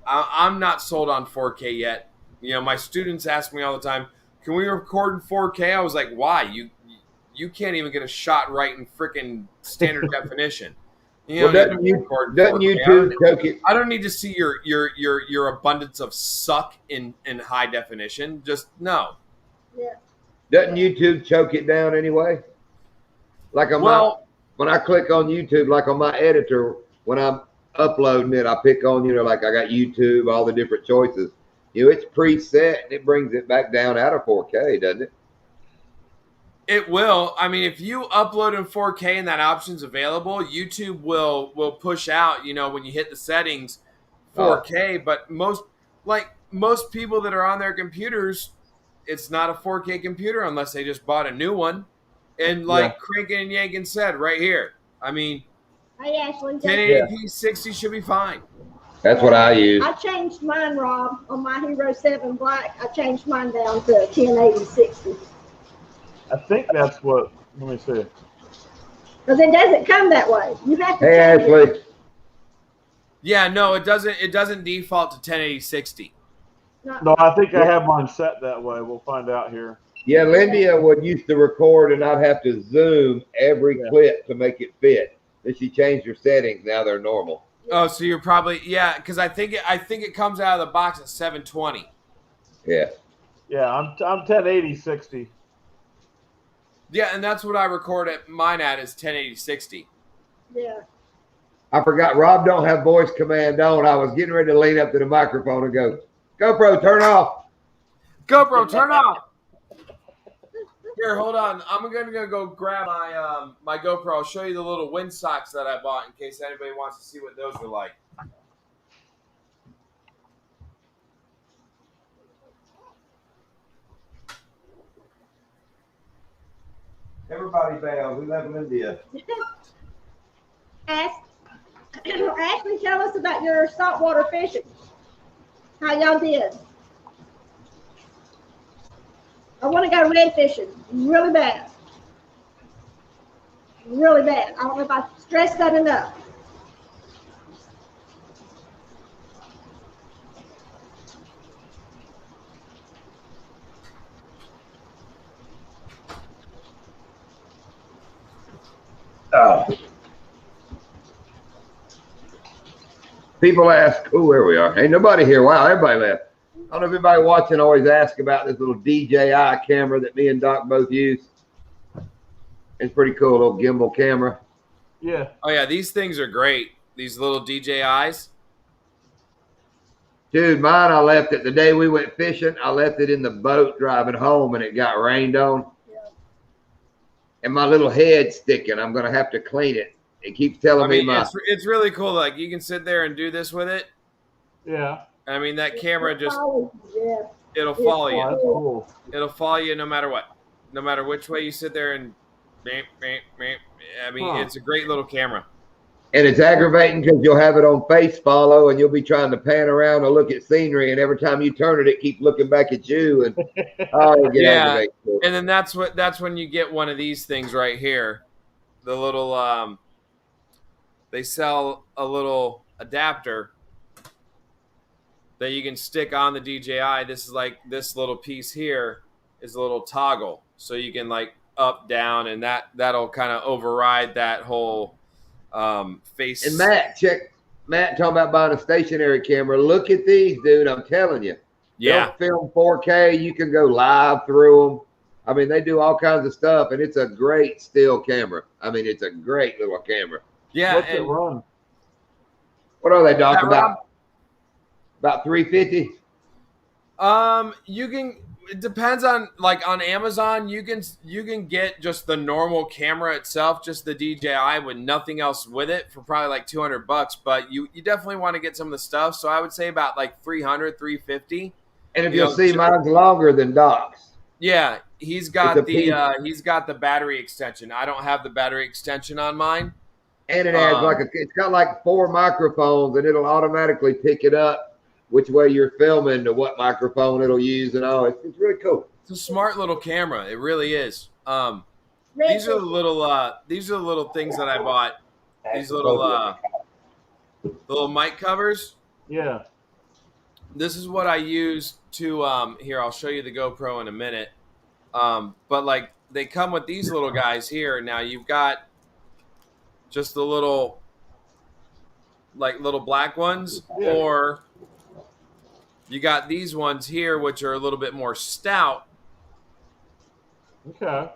I'm not sold on 4K yet. My students ask me all the time, can we record in 4K? I was like, why? You can't even get a shot right in freaking standard definition. Doesn't YouTube choke it? I don't need to see your abundance of suck in high definition. Just no. Yeah. Doesn't YouTube choke it down anyway? When I click on YouTube, like on my editor, when I'm uploading it, I pick on, I got YouTube, all the different choices. It's preset and it brings it back down out of 4K, doesn't it? It will. I mean, if you upload in 4K and that option's available, YouTube will push out, when you hit the settings, 4K. But most people that are on their computers, it's not a 4K computer unless they just bought a new one. And Crankin' and Yankin said right here, I mean, Hey, Ashley. 1080p 60 should be fine. That's what I use. I changed mine, Rob, on my Hero 7 Black. I changed mine down to 1080 60. I think that's what, let me see. Because it doesn't come that way. You have to Hey, change Ashley. it. Yeah, no, it doesn't default to 1080 60. No, I think I have mine set that way. We'll find out here. Yeah, Lindia would used to record and I'd have to zoom every clip to make it fit. Then she changed her settings. Now they're normal. Oh, so you're probably because I think it comes out of the box at 720. Yeah. Yeah, I'm 1080 60. Yeah, and that's what I record mine at is 1080 60. Yeah. I forgot Rob don't have voice command on. I was getting ready to lean up to the microphone and go, GoPro, turn off. GoPro, turn off. Here, hold on. I'm gonna go grab my my GoPro. I'll show you the little wind socks that I bought in case anybody wants to see what those are like. Everybody bails. We left them in India. Ashley, tell us about your saltwater fishing. How y'all did? I want to go red fishing really bad. Really bad. I don't know if I stressed that enough. Oh. People ask, oh, there we are. Ain't nobody here. Wow, everybody left. I don't know if everybody watching always asks about this little DJI camera that me and Doc both use. It's pretty cool, little gimbal camera. Yeah. Oh yeah, these things are great. These little DJIs. Dude, mine I left it the day we went fishing. I left it in the boat driving home and it got rained on. Yeah. And my little head's sticking. I'm going to have to clean it. It keeps telling me it's really cool. Like you can sit there and do this with it. Yeah. I mean, that camera just Yeah. it'll follow Oh, you. that's cool. It'll follow you no matter what, no matter which way you sit there and. I mean, it's a great little camera. And it's aggravating because you'll have it on face follow and you'll be trying to pan around and look at scenery. And every time you turn it, it keeps looking back at you. And it get aggravating. And then that's when you get one of these things right here. The little they sell a little adapter that you can stick on the DJI. This is like this little piece here is a little toggle. So you can like up, down, and that'll kind of override that whole face. And Matt talking about buying a stationary camera. Look at these, dude. I'm telling you. Yeah. They'll film 4K. You can go live through them. I mean, they do all kinds of stuff, and it's a great still camera. I mean, it's a great little camera. Yeah. What's it run? What are they, Doc? About 350? You can. It depends on on Amazon. You can get just the normal camera itself, just the DJI with nothing else with it for probably like $200. But you definitely want to get some of the stuff. So I would say about like 300, 350. And if you'll see, mine's longer than Doc's. Yeah, he's got the battery extension. I don't have the battery extension on mine. And it has it's got like 4 microphones, and it'll automatically pick it up which way you're filming to what microphone it'll use and all. It's really cool. It's a smart little camera. It really is. These are the little things that I bought. These little mic covers. Yeah. This is what I use to here, I'll show you the GoPro in a minute. But like they come with these little guys here. Now you've got just the little black ones, or you got these ones here, which are a little bit more stout. Okay.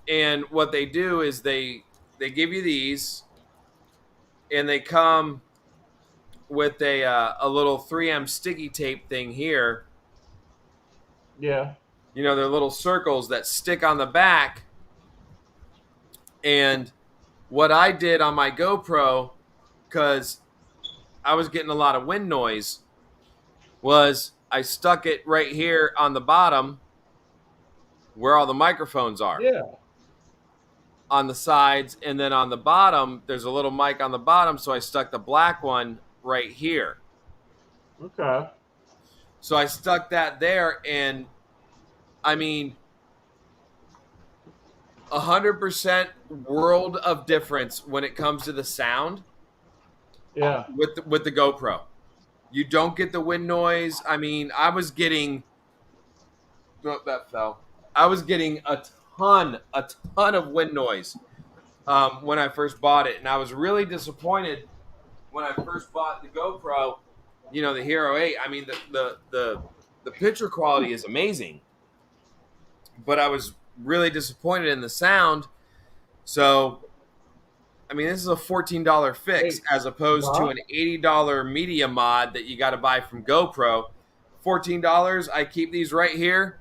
And what they do is they give you these, and they come with a little 3M sticky tape thing here. Yeah. You know, they're little circles that stick on the back. And what I did on my GoPro, because I was getting a lot of wind noise, was I stuck it right here on the bottom where all the microphones are. Yeah. On the sides, and then on the bottom, there's a little mic on the bottom, so I stuck the black one right here. Okay. So I stuck that there, and I mean, 100% world of difference when it comes to the sound. Yeah. With the GoPro. You don't get the wind noise. I mean, I was getting that fell. I was getting a ton of wind noise when I first bought it, and I was really disappointed when I first bought the GoPro. You know, the Hero 8. I mean, the picture quality is amazing, but I was really disappointed in the sound. So, I mean, this is a $14 fix as opposed to an $80 media mod that you got to buy from GoPro. $14. I keep these right here.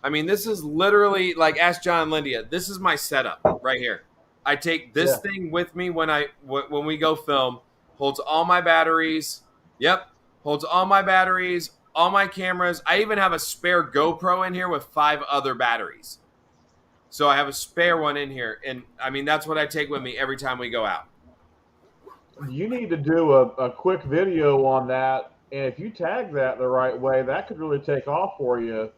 I mean, this is literally like ask John and Lindia. This is my setup right here. I take this thing with me when we go film. Holds all my batteries. Yep, holds all my batteries, all my cameras. I even have a spare GoPro in here with 5 other batteries. So I have a spare one in here, and I mean that's what I take with me every time we go out. You need to do a quick video on that, and if you tag that the right way, that could really take off for you.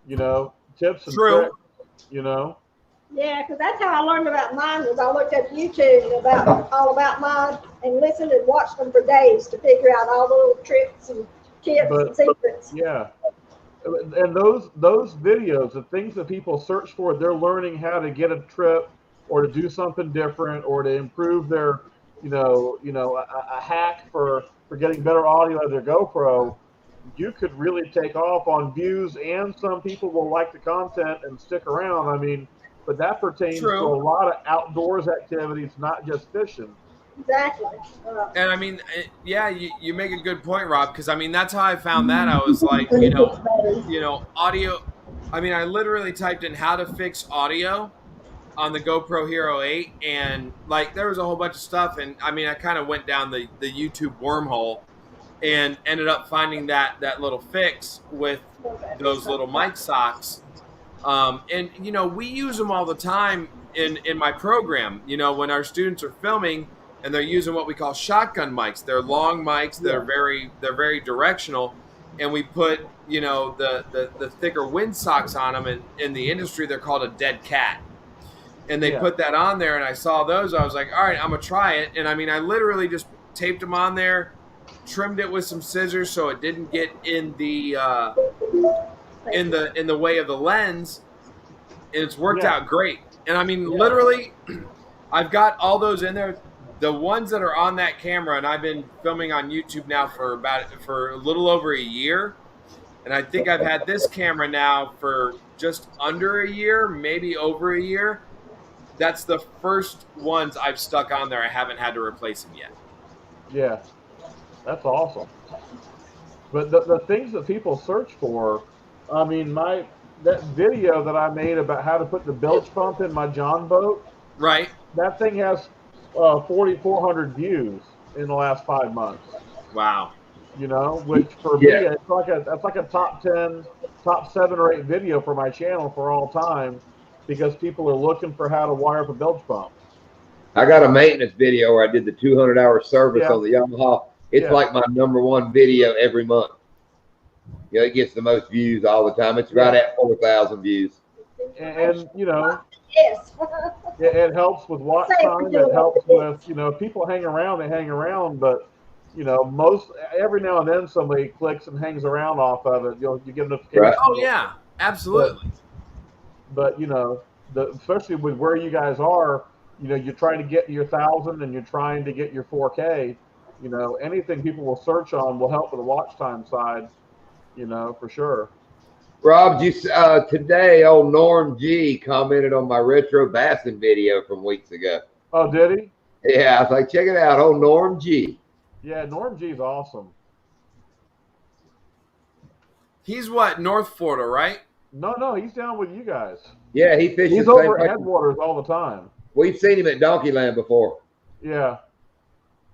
You know, tips and tricks. You know. Yeah, because that's how I learned about mine. Was I looked at YouTube about all about mine and listened and watched them for days to figure out all the little tricks and tips and secrets. Yeah. And those videos, the things that people search for, they're learning how to get a trip or to do something different or to improve their, a hack for getting better audio of their GoPro. You could really take off on views, and some people will like the content and stick around. I mean, but that pertains to a lot of outdoors activities, not just fishing. Exactly. And I mean, yeah, you make a good point, Rob, because I mean, that's how I found that. I was like, audio. I mean, I literally typed in how to fix audio on the GoPro Hero 8, and like there was a whole bunch of stuff. And I mean, I kind of went down the YouTube wormhole and ended up finding that little fix with those little mic socks. And we use them all the time in my program. When our students are filming and they're using what we call shotgun mics. They're long mics. They're very directional, and we put the thicker wind socks on them. And in the industry, they're called a dead cat. And they put that on there, and I saw those. I was like, all right, I'm gonna try it. And I mean, I literally just taped them on there, trimmed it with some scissors so it didn't get in the in the way of the lens, and it's worked out great. And I mean, literally, I've got all those in there. The ones that are on that camera, and I've been filming on YouTube now for a little over a year, and I think I've had this camera now for just under a year, maybe over a year. That's the first ones I've stuck on there. I haven't had to replace them yet. Yeah, that's awesome. But the things that people search for, I mean, that video that I made about how to put the bilge pump in my John boat, right? That thing has 4,400 views in the last 5 months. Wow. Which for me, that's like a top 10, top 7 or 8 video for my channel for all time, because people are looking for how to wire up a bilge pump. I got a maintenance video where I did the 200-hour service on the Yamaha. It's like my #1 video every month. It gets the most views all the time. It's right at 4,000 views. And yes. It helps with watch time. It helps with, people hang around, they hang around, but every now and then somebody clicks and hangs around off of it. You get a notification. Right. Oh yeah, absolutely. But especially with where you guys are, you're trying to get your 1,000 and you're trying to get your 4K. Anything people will search on will help with the watch time side. For sure. Rob, today old Norm G commented on my retro bassing video from weeks ago. Oh, did he? Yeah, I was like, check it out, old Norm G. Yeah, Norm G's awesome. He's what, North Florida, right? No, he's down with you guys. Yeah, he fishes. He's over at Headwaters all the time. We've seen him at Donkeyland before. Yeah.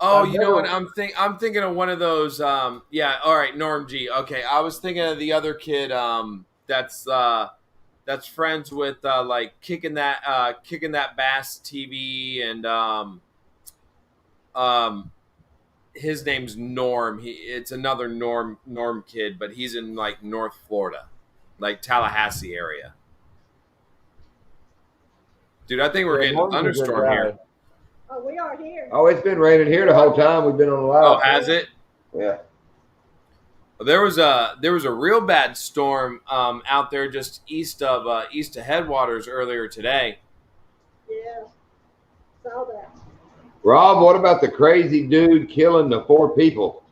Oh, you know what? I'm thinking of one of those. Yeah. All right, Norm G. Okay, I was thinking of the other kid. That's friends with like kicking that bass TV, and his name's Norm. It's another Norm kid, but he's in like North Florida, like Tallahassee area. Dude, I think we're getting a thunderstorm here. Oh, we are here. Oh, it's been raining here the whole time we've been on the live. Oh, has it? Yeah. There was a real bad storm out there just east of Headwaters earlier today. Yeah, saw that. Rob, what about the crazy dude killing the 4 people?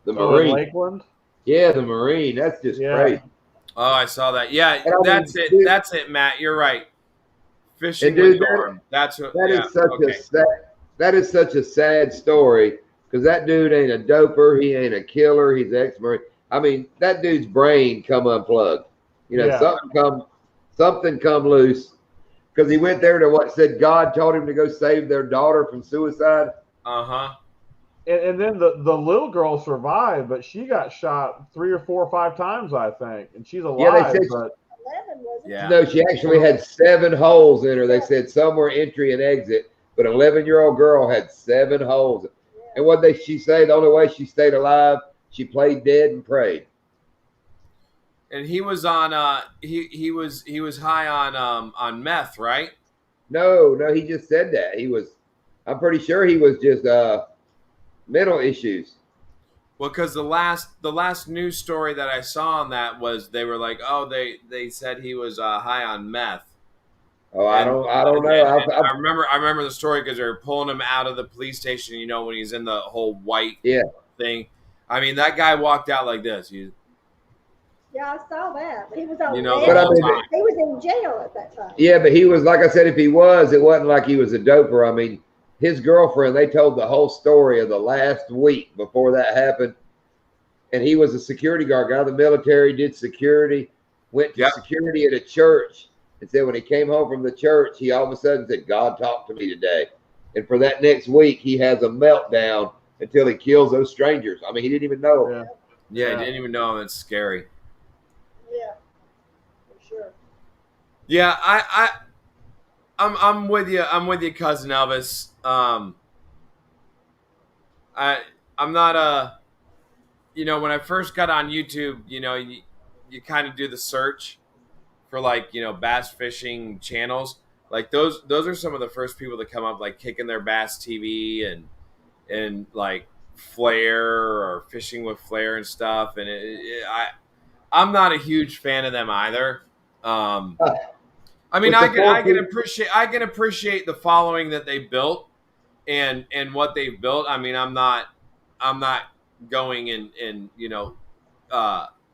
The Marine. Lakeland? Yeah, the Marine. That's just crazy. Oh, I saw that. Yeah, that's it. Dude, that's it, Matt. You're right. Fishing with Norm. That is such a sad story, because that dude ain't a doper. He ain't a killer. He's ex-Marine. I mean, that dude's brain come unplugged. You know, Yeah. something come loose because he went there to what said God told him to go save their daughter from suicide. Uh-huh. And then the little girl survived, but she got shot 3 or 4 or 5 times, I think, and she's alive. Yeah, they said but 11, wasn't Yeah. no, she actually had 7 holes in her. They said some were entry and exit, but an 11-year-old girl had 7 holes. And what she say? The only way she stayed alive, she played dead and prayed. And he was on he was high on meth, right? No, he just said that I'm pretty sure he was just mental issues. Well, because the last news story that I saw on that was they were like, oh, they said he was high on meth. Oh, And, I don't know. I remember the story because they were pulling him out of the police station. You know, when he's in the whole white thing. I mean, that guy walked out like this. Yeah, I saw that. He was on You know, meth. the whole time. He was in jail at that time. Yeah, but he was, like I said, if he was, it wasn't like he was a doper. I mean, his girlfriend, they told the whole story of the last week before that happened. And he was a security guard, got out of the military, did security, went to security at a church, and said when he came home from the church, he all of a sudden said, God talked to me today. And for that next week, he has a meltdown until he kills those strangers. I mean, he didn't even know. Yeah, he didn't even know. That's scary. Yeah, for sure. Yeah, I'm with you. I'm with you, cousin Elvis. I'm not a, you know, when I first got on YouTube, you know, you kind of do the search for like, you know, bass fishing channels. Like those are some of the first people that come up, like Kicking Their Bass TV and like Flair or Fishing with Flair and stuff. And I'm not a huge fan of them either. I mean, I can appreciate the following that they built and what they've built. I mean, I'm not going and you know,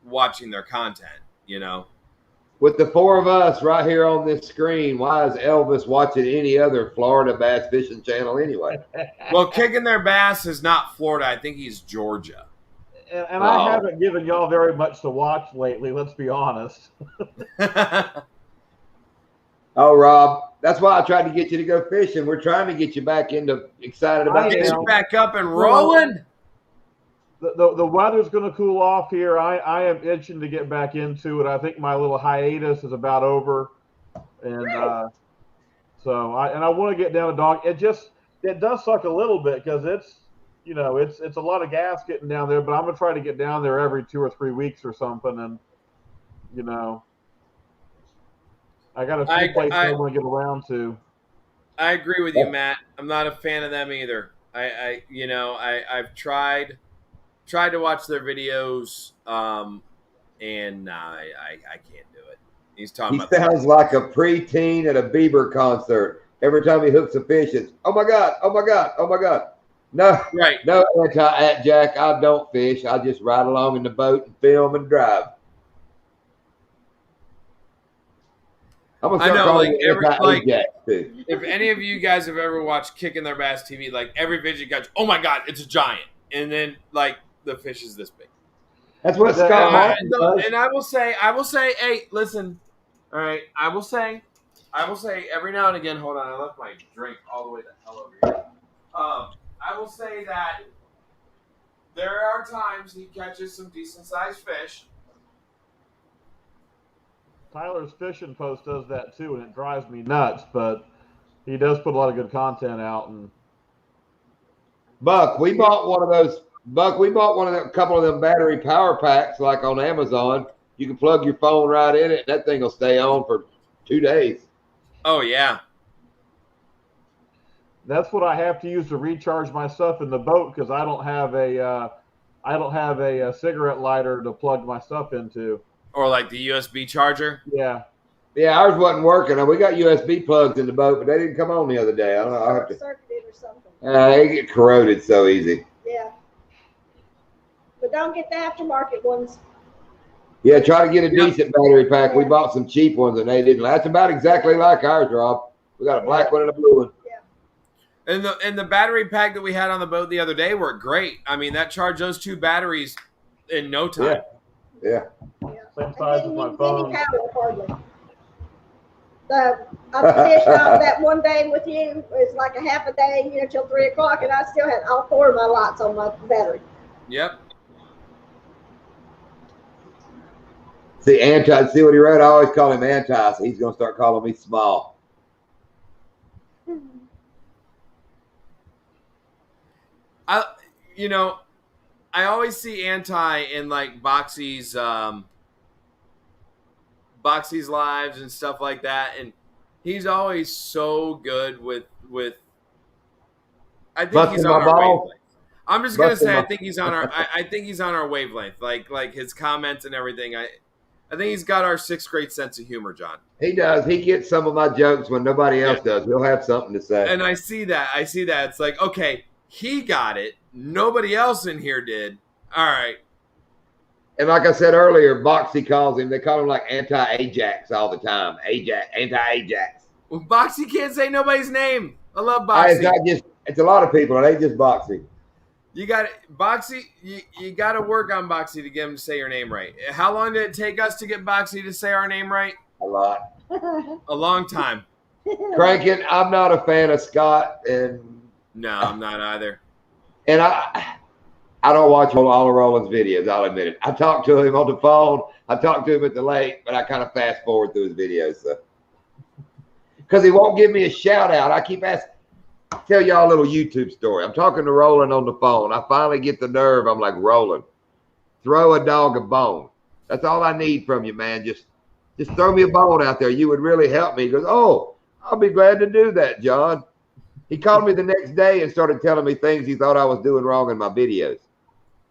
watching their content, you know. With the 4 of us right here on this screen, why is Elvis watching any other Florida bass fishing channel anyway? Well, Kicking Their Bass is not Florida. I think he's Georgia. And I haven't given y'all very much to watch lately, let's be honest. Oh, Rob, that's why I tried to get you to go fishing. We're trying to get you back into excited about Get fishing. you back up and rolling. The weather's going to cool off here. I am itching to get back into it. I think my little hiatus is about over, and so I want to get down to dog. It does suck a little bit because it's a lot of gas getting down there. But I'm gonna try to get down there every 2 or 3 weeks or something, and you know, I got a few places I want to get around to. I agree with you, Matt. I'm not a fan of them either. I've tried to watch their videos, and I can't do it. He's talking He about sounds like a preteen at a Bieber concert. Every time he hooks a fish, it's oh my god, oh my god, oh my god. No, right. No, Jack. I don't fish. I just ride along in the boat and film and drive. I'm gonna start calling you Jack too. If any of you guys have ever watched Kicking Their Bass TV, like every video goes, oh my god, it's a giant, and then like the fish is this big. That's what Scott Martin does. And I will say, hey, listen, all right, I will say, every now and again, hold on, I left my drink all the way the hell over here. I will say that there are times he catches some decent sized fish. Tyler's fishing post does that too, and it drives me nuts. But he does put a lot of good content out. And Buck, we bought one of those. Buck, we bought a couple of them battery power packs, like on Amazon. You can plug your phone right in it, and that thing will stay on for 2 days. Oh yeah. That's what I have to use to recharge my stuff in the boat because I don't have a cigarette lighter to plug my stuff into. Or like the USB charger. Yeah. Yeah, ours wasn't working. We got USB plugs in the boat, but they didn't come on the other day. I don't know. I have to. Circuited or something. They get corroded so easy. Yeah. But don't get the aftermarket ones. Yeah, try to get a decent battery pack. We bought some cheap ones and they didn't last. About exactly like ours, Rob. We got a black one and a blue one. And the battery pack that we had on the boat the other day worked great. I mean, that charged those 2 batteries in no time. Yeah. Yeah. same size as my phone. So I fished off that one day with you. It was like a half a day, till 3 o'clock, and I still had all 4 of my lights on my battery. Yep. See what he wrote? I always call him Anti, so he's going to start calling me Small. I always see Anti in like Boxy's lives and stuff like that, and he's always so good with. I think he's on our wavelength. I'm just gonna say I think he's on our. I think he's on our wavelength. Like his comments and everything. I think he's got our 6th grade sense of humor, John. He does. He gets some of my jokes when nobody else does. He'll have something to say. And I see that. It's like, okay, he got it. Nobody else in here did. All right. And like I said earlier, Boxy calls him. They call him like Anti-Ajax all the time. Anti-Ajax. Well, Boxy can't say nobody's name. I love Boxy. It's a lot of people. It ain't just Boxy. You got it, Boxy. You got to work on Boxy to get him to say your name right. How long did it take us to get Boxy to say our name right? A lot. A long time. Crankin', I'm not a fan of Scott, and no, I'm not either. And I don't watch all of Roland's videos. I'll admit it. I talk to him on the phone. I talk to him at the lake, but I kind of fast forward through his videos, so because he won't give me a shout out. I keep asking. Tell y'all a little YouTube story. I'm talking to Roland on the phone. I finally get the nerve. I'm like, Roland, throw a dog a bone. That's all I need from you, man. Just throw me a bone out there. You would really help me. He goes, oh, I'll be glad to do that, John. He called me the next day and started telling me things he thought I was doing wrong in my videos.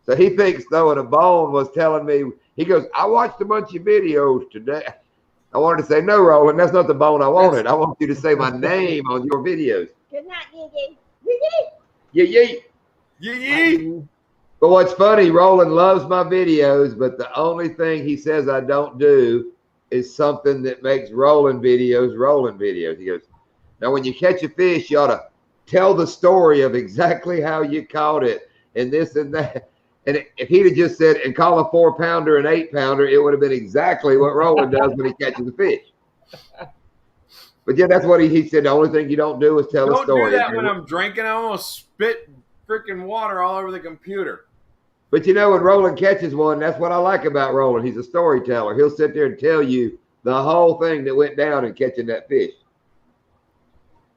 So he thinks throwing a bone was telling me, he goes, I watched a bunch of videos today. I wanted to say, no, Roland, that's not the bone I wanted. I want you to say my name on your videos. Good night, Yee Yee. Yee Yee. But what's funny, Roland loves my videos, but the only thing he says I don't do is something that makes Roland videos. He goes, now when you catch a fish, you ought to tell the story of exactly how you caught it and this and that. And if he'd have just said, and call a 4-pounder an 8-pounder, it would have been exactly what Roland does when he catches a fish. But yeah, that's what he said. The only thing you don't do is tell a story. Don't do that when I'm drinking. I almost spit freaking water all over the computer. But when Roland catches one, that's what I like about Roland. He's a storyteller. He'll sit there and tell you the whole thing that went down in catching that fish.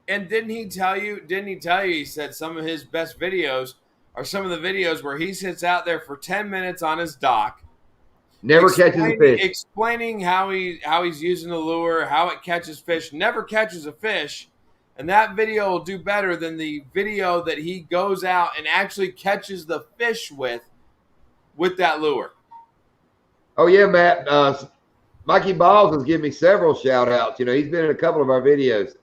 And didn't he tell you, he said some of his best videos are some of the videos where he sits out there for 10 minutes on his dock. Never catches a fish. Explaining how he's using the lure, how it catches fish, never catches a fish. And that video will do better than the video that he goes out and actually catches the fish with that lure. Oh, yeah, Matt. Mikey Balls has given me several shout-outs. He's been in a couple of our videos.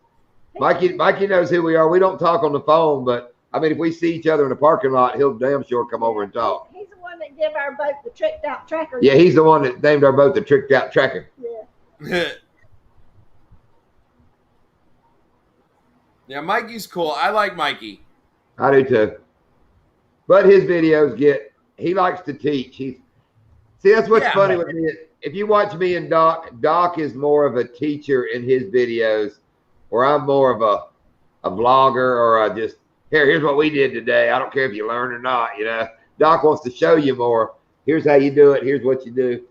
Mikey knows who we are. We don't talk on the phone, but, I mean, if we see each other in the parking lot, he'll damn sure come over and talk. He's the one that gave our boat the tricked-out tracker. Yeah, he's the one that named our boat the tricked-out tracker. Yeah. Yeah, Mikey's cool. I like Mikey. I do too. But his videos he likes to teach. That's what's funny with me. If you watch me and Doc is more of a teacher in his videos, where I'm more of a vlogger or here's what we did today. I don't care if you learn or not, Doc wants to show you more. Here's how you do it. Here's what you do.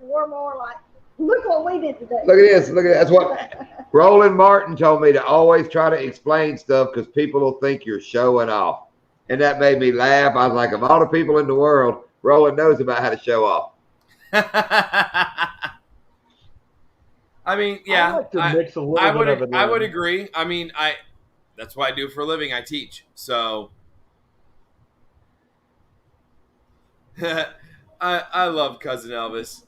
We're more like, look what we did today. Look at this. That's what Roland Martin told me, to always try to explain stuff because people will think you're showing off. And that made me laugh. I was like, of all the people in the world, Roland knows about how to show off. I mean, yeah, I would agree. I mean, that's what I do for a living. I teach. So I love Cousin Elvis.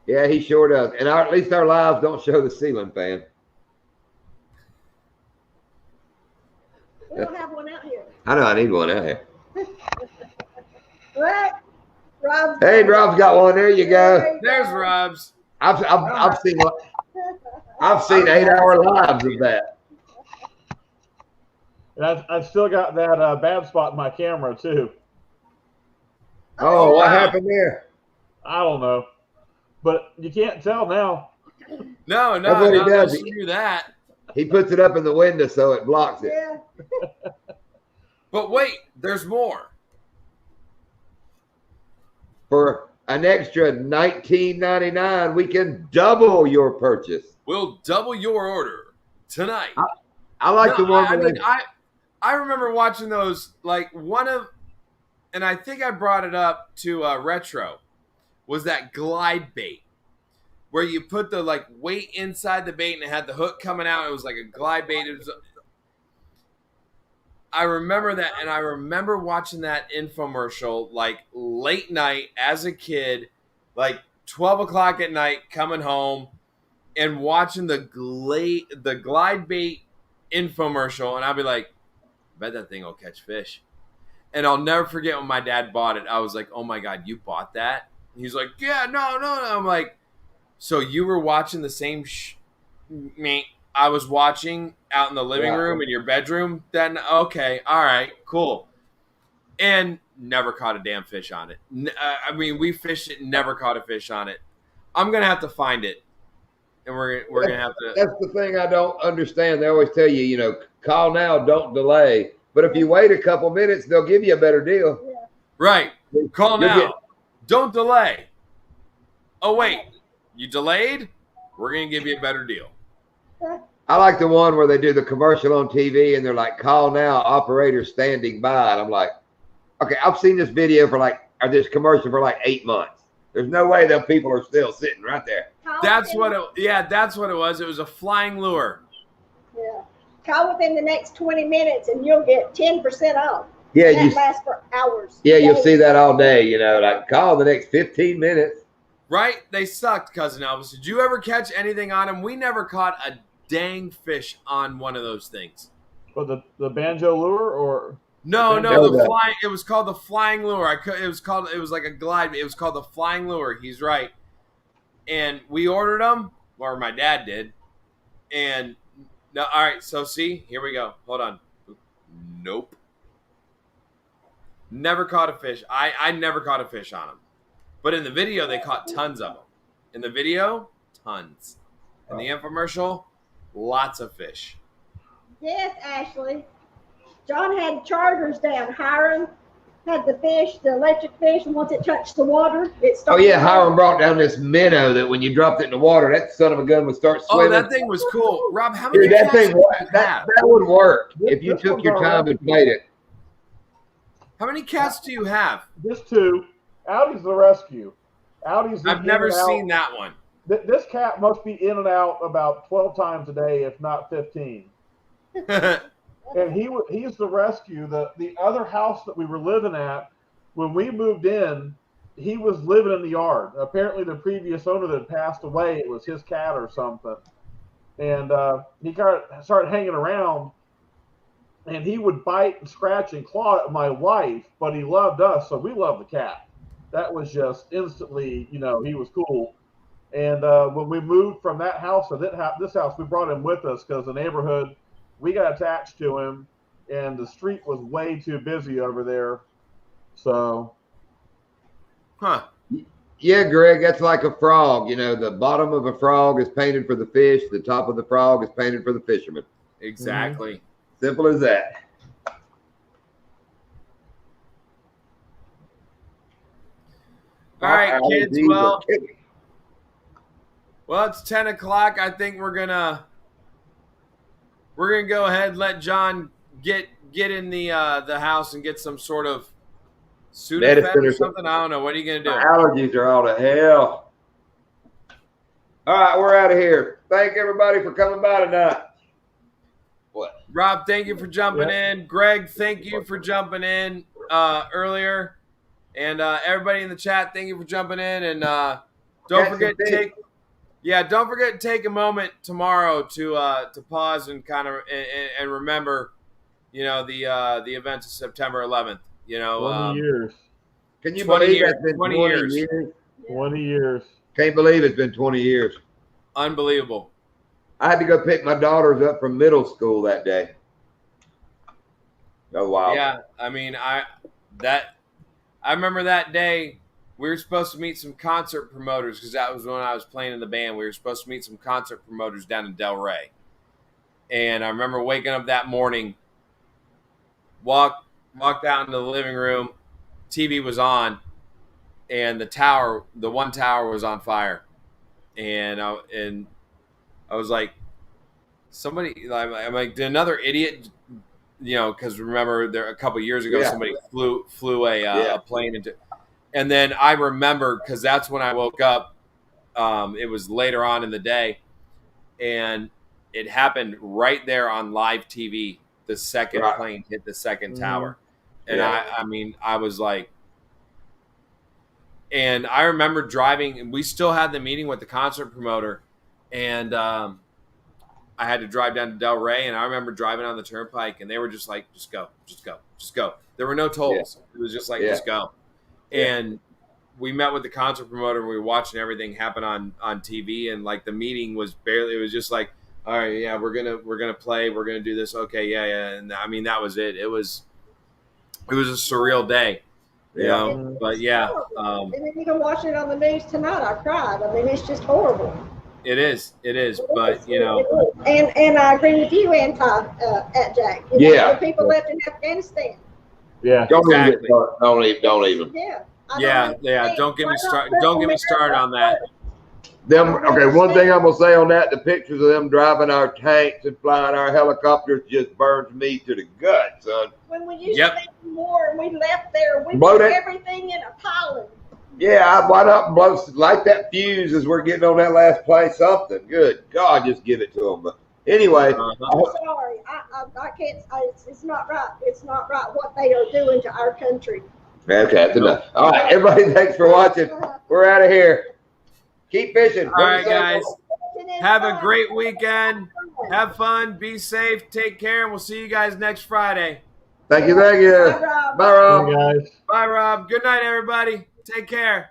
Yeah, he sure does. And at least our lives don't show the ceiling fan. We don't have one out here. I know I need one out here. Right. Rob's got one. There you go. There's Rob's. I've seen 8-hour lives of that. And I've still got that bad spot in my camera too. Oh, what wow. happened there? I don't know, but you can't tell now. No, That's what he not does. unless you do that. He puts it up in the window so it blocks it. Yeah. But wait, there's more. For an extra $19.99, we can double your purchase. We'll double your order tonight. I like the one where they. I remember watching those, like and I think I brought it up to Retro, was that glide bait where you put the like weight inside the bait and it had the hook coming out. It was like a glide bait. I remember that, and I remember watching that infomercial like late night as a kid, like 12 o'clock at night, coming home and watching the glide bait infomercial, and I'd be like, I bet that thing will catch fish. And I'll never forget when my dad bought it. I was like, oh my God, you bought that? And he's like, yeah, no. I'm like, so you were watching the same I was watching out in the living room in your bedroom then? Okay, all right, cool. And never caught a damn fish on it. I mean, we fished it, never caught a fish on it. I'm going to have to find it. And we're going to have to. That's the thing I don't understand. They always tell you, call now, don't delay. But if you wait a couple minutes, they'll give you a better deal. Yeah. Right. Call now. Don't delay. Oh, wait. You delayed? We're going to give you a better deal. I like the one where they do the commercial on TV and they're like, call now, operator standing by. And I'm like, okay, I've seen this video or this commercial for like 8 months. There's no way that people are still sitting right there. That's what it was. It was a flying lure. Yeah. Call within the next 20 minutes and you'll get 10% off. Yeah, that lasts for hours. Yeah, you'll see that all day, like call the next 15 minutes. Right? They sucked, Cousin Elvis. Did you ever catch anything on them? We never caught a dang fish on one of those things. But the banjo lure or no, the flying. It was called the flying lure. It was like a glide. It was called the flying lure. He's right. And we ordered them, or my dad did. And no, all right. So see, here we go. Hold on. Nope. Never caught a fish. I never caught a fish on them. But in the video, they caught tons of them. In the video, tons. In the infomercial, lots of fish. Yes, Ashley. John had charters down. Hiram had the fish, the electric fish, and once it touched the water, it started. Oh, yeah, Hiram brought down this minnow that when you dropped it in the water, that son of a gun would start swimming. Oh, that thing was cool. Rob, how many that would work if you took your time and played it. How many casts do you have? Just 2. Audie's the rescue. I've never seen that one. This cat must be in and out about 12 times a day, if not 15. And he's the rescue. The other house that we were living at, when we moved in, he was living in the yard. Apparently the previous owner that had passed away, it was his cat or something. And he started hanging around, and he would bite and scratch and claw at my wife, but he loved us, so we loved the cat. That was just instantly, he was cool. And when we moved from that house to this house, we brought him with us because the neighborhood, we got attached to him, and the street was way too busy over there. So. Huh. Yeah, Greg, that's like a frog. The bottom of a frog is painted for the fish. The top of the frog is painted for the fisherman. Exactly. Mm-hmm. Simple as that. All right, kids. Well, it's 10 o'clock. I think we're gonna go ahead and let John get in the house and get some sort of Sudafed or something. I don't know. What are you gonna do? My allergies are all to hell. All right, we're out of here. Thank everybody for coming by tonight. What? Rob, thank you for jumping in. Greg, thank you for jumping in earlier. And everybody in the chat, thank you for jumping in. And don't forget to take a moment tomorrow to pause and kind of and remember, the events of September 11th. 20 years. Can you believe it's been 20 years? 20 years. Can't believe it's been 20 years. Unbelievable. I had to go pick my daughters up from middle school that day. Oh wow. Yeah, I mean, I remember that day we were supposed to meet some concert promoters because that was when I was playing in the band. We were supposed to meet some concert promoters down in Delray. And I remember waking up that morning, walked out into the living room, TV was on, and the one tower was on fire. And I was like, I'm like, did another idiot, because remember a couple years ago, somebody flew a plane into, and then I remember because that's when I woke up. It was later on in the day, and it happened right there on live TV. The second plane hit the second tower, and I was like, and I remember driving, and we still had the meeting with the concert promoter, and I had to drive down to Delray, and I remember driving on the turnpike, and they were just like, just go. There were no tolls. It was just like, just go. And we met with the concert promoter, and we were watching everything happen on TV, and like the meeting was barely, it was just like, all right, yeah, we're gonna play, we're gonna do this, okay, yeah, and I mean that was it. It was a surreal day, you know. But yeah, and then you can watch it on the news tonight. I cried. I mean, it's just horrible. It is, but you know, and I agree with you, at Jack. The people left in Afghanistan. Yeah, don't even. Yeah. Don't get me started. Don't get me started on that. One thing I'm gonna say on that: the pictures of them driving our tanks and flying our helicopters just burns me to the gut, son. When we used to make war and we left there, we put everything in a pile. Yeah, why not light that fuse as we're getting on that last plane? Something good. God, just give it to them. But anyway, I'm sorry, I can't. It's not right. It's not right what they are doing to our country. Okay, that's enough. All right, everybody, thanks for watching. We're out of here. Keep fishing. All right, guys. Have a great weekend. Have fun. Be safe. Take care, and we'll see you guys next Friday. Thank you. Bye, Rob. Bye, Rob. Bye, guys. Bye, Rob. Good night, everybody. Take care.